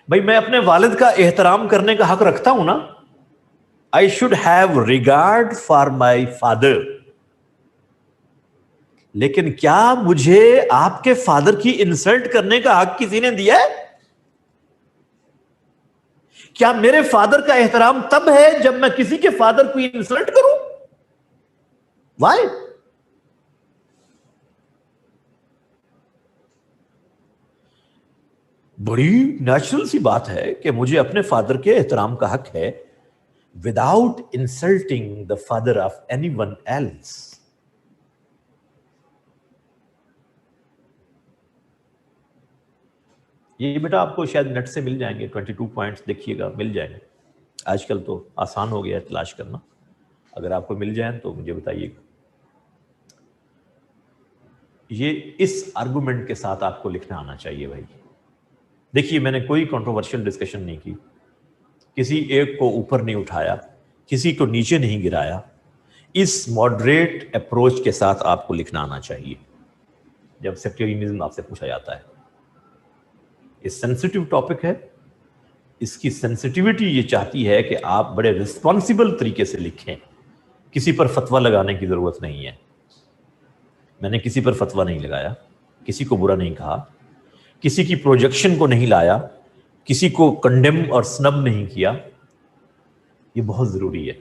بھائی میں اپنے والد کا احترام کرنے کا حق رکھتا ہوں نا. I should have regard for my father. لیکن کیا مجھے آپ کے فادر کی انسلٹ کرنے کا حق کسی نے دیا ہے؟ کیا میرے فادر کا احترام تب ہے جب میں کسی کے فادر کو انسلٹ کروں؟ Why? بڑی نیچرل سی بات ہے کہ مجھے اپنے فادر کے احترام کا حق ہے without insulting the father of anyone else. یہ بیٹا آپ کو شاید نیٹ سے مل جائیں گے، 22 پوائنٹس دیکھیے گا، مل جائیں گے. آج کل تو آسان ہو گیا ہے تلاش کرنا. اگر آپ کو مل جائیں تو مجھے بتائیے گا. یہ اس آرگومنٹ کے ساتھ آپ کو لکھنا آنا چاہیے بھائی. دیکھیے میں نے کوئی کنٹروورشل ڈسکشن نہیں کی، کسی ایک کو اوپر نہیں اٹھایا، کسی کو نیچے نہیں گرایا. اس ماڈریٹ اپروچ کے ساتھ آپ کو لکھنا آنا چاہیے جب سیکٹرینزم آپ سے پوچھا جاتا ہے. یہ سینسٹیو ٹاپک ہے، اس کی سینسٹیوٹی یہ چاہتی ہے کہ آپ بڑے رسپانسبل طریقے سے لکھیں. کسی پر فتویٰ لگانے کی ضرورت نہیں ہے. میں نے کسی پر فتویٰ نہیں لگایا، کسی کو برا نہیں کہا، کسی کی پروجیکشن کو نہیں لایا، کسی کو کنڈیم اور سنب نہیں کیا. یہ بہت ضروری ہے.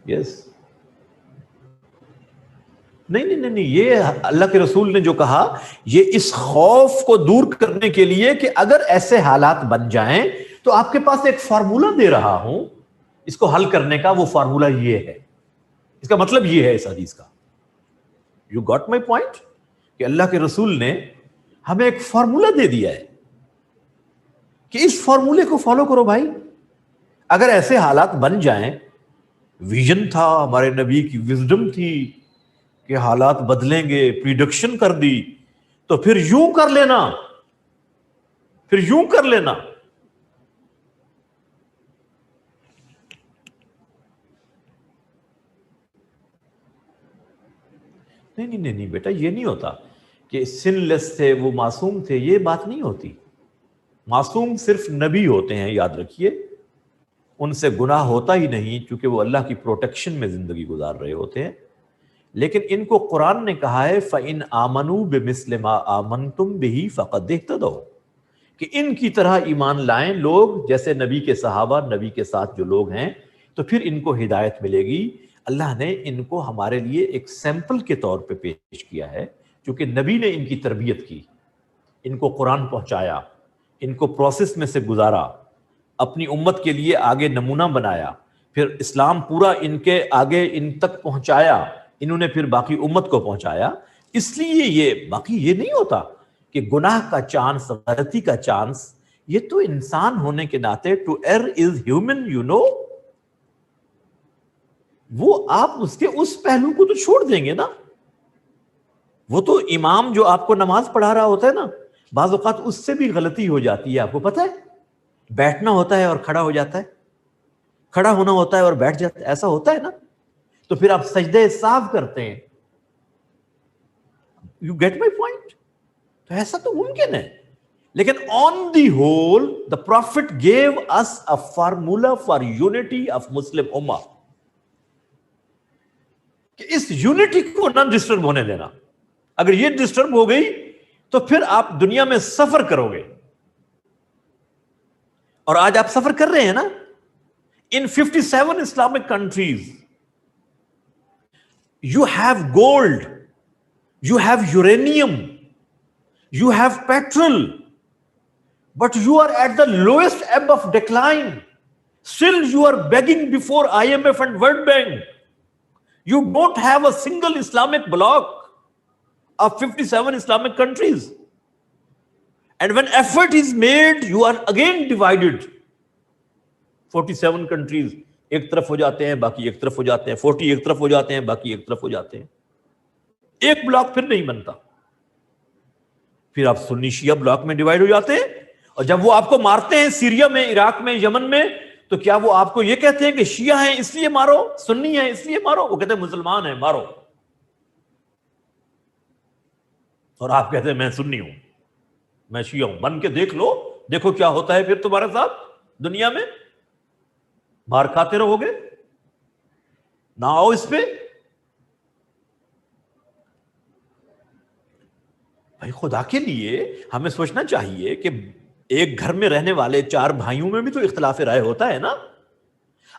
یس نہیں، یہ اللہ کے رسول نے جو کہا یہ اس خوف کو دور کرنے کے لیے کہ اگر ایسے حالات بن جائیں تو آپ کے پاس ایک فارمولہ دے رہا ہوں اس کو حل کرنے کا. وہ فارمولہ یہ ہے، اس کا مطلب یہ ہے اس حدیث کا. یو گاٹ مائی پوائنٹ کہ اللہ کے رسول نے ہمیں ایک فارمولہ دے دیا ہے کہ اس فارمولے کو فالو کرو بھائی. اگر ایسے حالات بن جائیں ویژن تھا، ہمارے نبی کی وزڈم تھی کہ حالات بدلیں گے، پریڈکشن کر دی، تو پھر یوں کر لینا، پھر یوں کر لینا. نہیں بیٹا، یہ نہیں ہوتا کہ سن لیس تھے، وہ معصوم تھے، یہ بات نہیں ہوتی. معصوم صرف نبی ہوتے ہیں، یاد رکھیے. ان سے گناہ ہوتا ہی نہیں کیونکہ وہ اللہ کی پروٹیکشن میں زندگی گزار رہے ہوتے ہیں. لیکن ان کو قرآن نے کہا ہے فَإِنْ آمَنُوا بِمِثْلِ مَا آمَنْتُمْ بِهِ فَقَدْ اهْتَدَوْا، کہ ان کی طرح ایمان لائیں لوگ جیسے نبی کے صحابہ، نبی کے ساتھ جو لوگ ہیں، تو پھر ان کو ہدایت ملے گی. اللہ نے ان کو ہمارے لیے ایک سیمپل کے طور پہ پیش کیا ہے، چونکہ نبی نے ان کی تربیت کی، ان کو قرآن پہنچایا، ان کو پروسیس میں سے گزارا، اپنی امت کے لیے آگے نمونہ بنایا، پھر اسلام پورا ان کے آگے ان تک پہنچایا، انہوں نے پھر باقی امت کو پہنچایا. اس لیے یہ باقی یہ نہیں ہوتا کہ گناہ کا چانس، غلطی کا چانس، یہ تو انسان ہونے کے ناطے to err is human, you know. وہ آپ اس کے اس پہلو کو تو چھوڑ دیں گے نا. وہ تو امام جو آپ کو نماز پڑھا رہا ہوتا ہے نا، بعض اوقات اس سے بھی غلطی ہو جاتی ہے، آپ کو پتہ ہے. بیٹھنا ہوتا ہے اور کھڑا ہو جاتا ہے، کھڑا ہونا ہوتا ہے اور بیٹھ جاتا ہے، ایسا ہوتا ہے نا. تو پھر آپ سجدے سہو کرتے ہیں. You get my point? تو ایسا تو ممکن ہے. لیکن on the whole the prophet gave us a formula for unity of Muslim امہ، کہ اس یونٹی کو نہ ڈسٹرب ہونے دینا. اگر یہ ڈسٹرب ہو گئی تو پھر آپ دنیا میں سفر کرو گے. اور آج آپ سفر کر رہے ہیں نا. ان 57 Islamic countries you have gold, you have uranium, you have petrol, but you are at the lowest ebb of decline. Still you are begging before IMF and World Bank. You don't have a single Islamic bloc of 57 Islamic countries. And when effort is made, you are again divided. 47 countries ایک طرف ہو جاتے ہیں، باقی ایک طرف ہو جاتے ہیں. 40 ایک طرف ہو جاتے ہیں، باقی ایک طرف ہو جاتے ہیں. ایک بلاک پھر نہیں بنتا. پھر آپ سنی شیعہ بلاک میں ڈیوائیڈ ہو جاتے ہیں. اور جب وہ آپ کو مارتے ہیں سیریا میں، عراق میں، یمن میں، تو کیا وہ آپ کو یہ کہتے ہیں کہ شیعہ ہیں اس لیے مارو، سنی ہیں اس لیے مارو؟ وہ کہتے ہیں مسلمان ہیں مارو. اور آپ کہتے ہیں میں سنی ہوں، میں شیعہ ہوں. بن کے دیکھ لو، دیکھو کیا ہوتا ہے پھر تمہارے ساتھ دنیا میں. مار کھاتے رہو گے. نہ آؤ اس پہ. بھائی خدا کے لیے ہمیں سوچنا چاہیے کہ ایک گھر میں رہنے والے 4 بھائیوں میں بھی تو اختلاف رائے ہوتا ہے نا.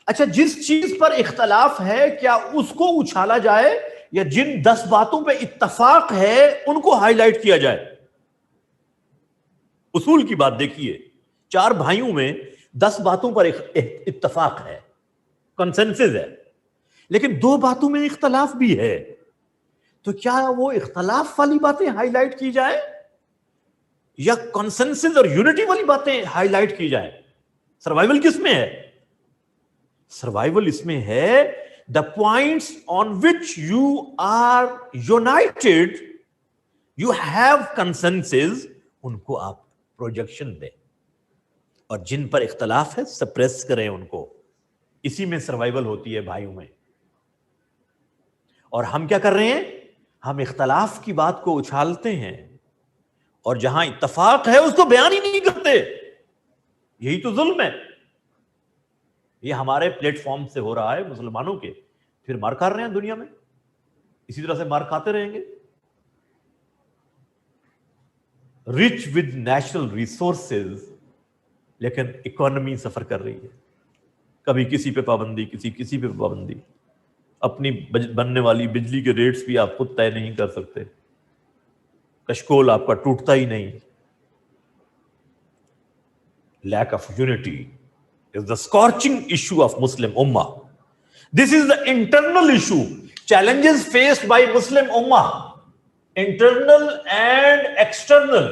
اچھا، جس چیز پر اختلاف ہے کیا اس کو اچھالا جائے، یا جن 10 باتوں پہ اتفاق ہے ان کو ہائی لائٹ کیا جائے؟ اصول کی بات دیکھیے. 4 بھائیوں میں 10 باتوں پر اتفاق ہے، کنسنسس ہے، لیکن 2 باتوں میں اختلاف بھی ہے. تو کیا وہ اختلاف والی باتیں ہائی لائٹ کی جائیں یا کنسنسس اور یونٹی والی باتیں ہائی لائٹ کی جائیں؟ سروائیول کس میں ہے؟ سروائیول اس میں ہے the points on which you are united, you have consensus، ان کو آپ پروجیکشن دیں، اور جن پر اختلاف ہے سپریس کریں ان کو. اسی میں سروائیول ہوتی ہے بھائیوں میں. اور ہم کیا کر رہے ہیں؟ ہم اختلاف کی بات کو اچھالتے ہیں، اور جہاں اتفاق ہے اس کو بیان ہی نہیں کرتے. یہی تو ظلم ہے. یہ ہمارے پلیٹ فارم سے ہو رہا ہے مسلمانوں کے. پھر مار کھا رہے ہیں دنیا میں، اسی طرح سے مار کھاتے رہیں گے. رچ ود نیچرل ریسورسز، لیکن اکانومی سفر کر رہی ہے. کبھی کسی پہ پابندی، کسی پہ پابندی. اپنی بننے والی بجلی کے ریٹس بھی آپ خود طے نہیں کر سکتے. کشکول آپ کا ٹوٹتا ہی نہیں. Lack of unity is the scorching issue of Muslim Ummah. This is the internal issue. Challenges faced by Muslim Ummah, internal and external.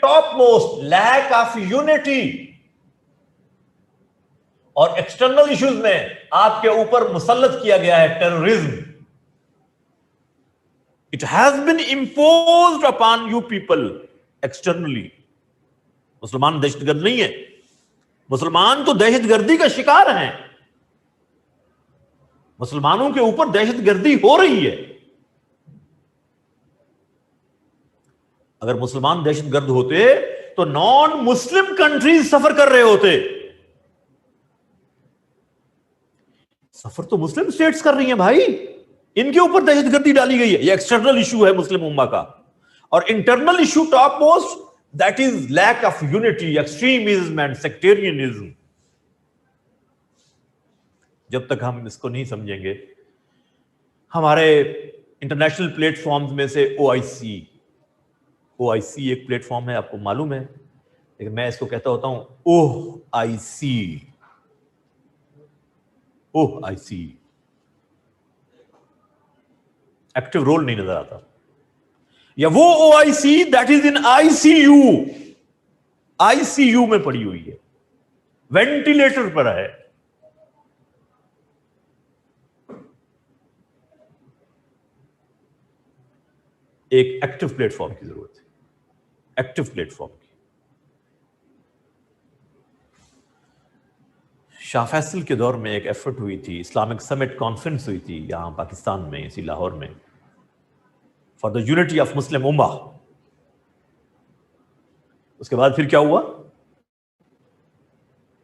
topmost lack of unity. اور ایکسٹرنل ایشوز میں آپ کے اوپر مسلط کیا گیا ہے terrorism. It has been imposed upon you people externally. مسلمان دہشت گرد نہیں ہے، مسلمان تو دہشت گردی کا شکار ہیں. مسلمانوں کے اوپر دہشت گردی ہو رہی ہے. اگر مسلمان دہشت گرد ہوتے تو نان مسلم کنٹریز سفر کر رہے ہوتے. سفر تو مسلم اسٹیٹس کر رہی ہیں بھائی، ان کے اوپر دہشت گردی ڈالی گئی ہے. یہ ایکسٹرنل ایشو ہے مسلم امہ کا. اور internal issue top most that is lack of unity, extremism and sectarianism. جب تک ہم اس کو نہیں سمجھیں گے، ہمارے انٹرنیشنل پلیٹ فارمز میں سے او آئی سی ایک پلیٹ فارم ہے، آپ کو معلوم ہے، لیکن میں اس کو کہتا ہوتا ہوں اوہ آئی سی. ایکٹیو رول نہیں نظر آتا. یا وہ او آئی see that is in I C you میں پڑی ہوئی ہے، وینٹیلیٹر پر ہے. ایک ایکٹیو پلیٹ فارم کی ضرورت ہے، ایکٹیو پلیٹ فارم کی. شاہ فیصل کے دور میں ایک ایفرٹ ہوئی تھی، اسلامک سمٹ کانفرنس ہوئی تھی یہاں پاکستان میں، اسی لاہور میں، for the unity of Muslim امہ. اس کے بعد پھر کیا ہوا؟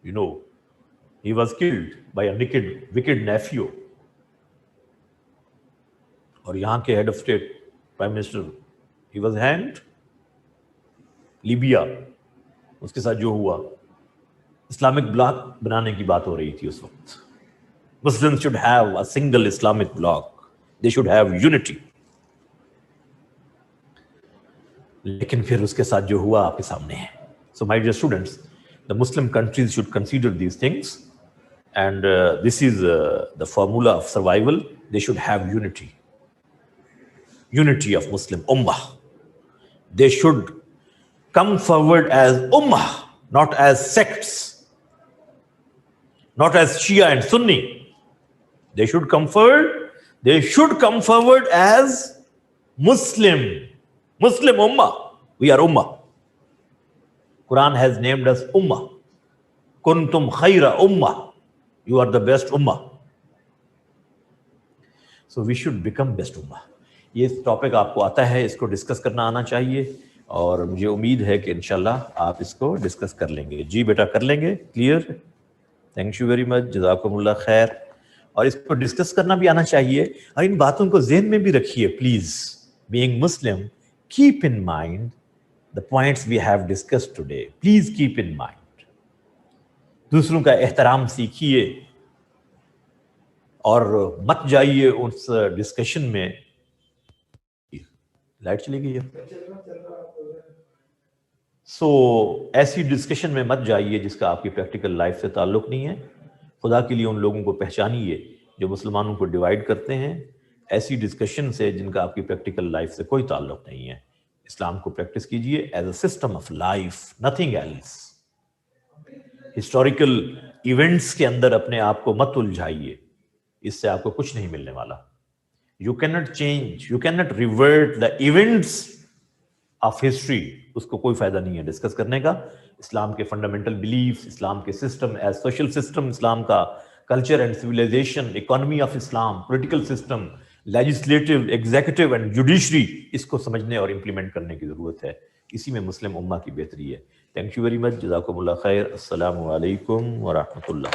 You know he was killed by a wicked nephew. اور یہاں کے head of state prime minister he was hanged. Libya, اس کے ساتھ جو ہوا، اسلامک بلاک بنانے کی بات ہو رہی تھی اس وقت. Muslim should have a single Islamic block, they should have unity. لیکن پھر اس کے ساتھ جو ہوا آپ کے سامنے ہے. So my dear students, the Muslim countries should consider these things, and this is the formula of survival. They should have unity of Muslim ummah. They should come forward as ummah, not as sects, not as Shia and Sunni. They should come forward as Muslim ummah. We are ummah. Quran has named us ummah. Kuntum khayra ummah. You are the best ummah. So we should become best ummah. یہ topic آپ کو آتا ہے، اس کو discuss کرنا آنا چاہیے، اور مجھے امید ہے کہ انشاءاللہ آپ اس کو ڈسکس کر لیں گے. جی بیٹا کر لیں گے. Clear? Thank you very much, جزاکم اللہ خیر. اور اس کو ڈسکس کرنا بھی آنا چاہیے، اور ان باتوں کو ذہن میں بھی رکھیے please. Being Muslim, keep in mind the points we have discussed today. Please keep in mind. دوسروں کا احترام سیکھیے اور مت جائیے اس ڈسکشن میں. لائٹ چلی گئی ہے. سو ایسی ڈسکشن میں مت جائیے جس کا آپ کی پریکٹیکل لائف سے تعلق نہیں ہے. خدا کے لیے ان لوگوں کو پہچانیے جو مسلمانوں کو ڈیوائیڈ کرتے ہیں. ایسی ڈسکشن سے جن کا آپ کی پریکٹیکل لائف سے کوئی تعلق نہیں ہے. اسلام کو پریکٹس کیجئے as a system of life, nothing else. Historical events کے اندر اپنے آپ کو مت الجھائیے، اس سے آپ کو کچھ نہیں ملنے والا. You can not change, you can not revert the events of history. اس کو کوئی فائدہ نہیں ہے ڈسکس کرنے کا. اسلام کے فنڈامنٹل بلیفس، اسلام کے سسٹم ایز سوشل سسٹم، اسلام کا culture and civilization, economy of اسلام، political system, legislative, executive and judiciary, اس کو سمجھنے اور امپلیمنٹ کرنے کی ضرورت ہے. اسی میں مسلم امہ کی بہتری ہے. تھینک یو ویری مچ، جزاکم اللہ خیر. السلام علیکم ورحمۃ اللہ.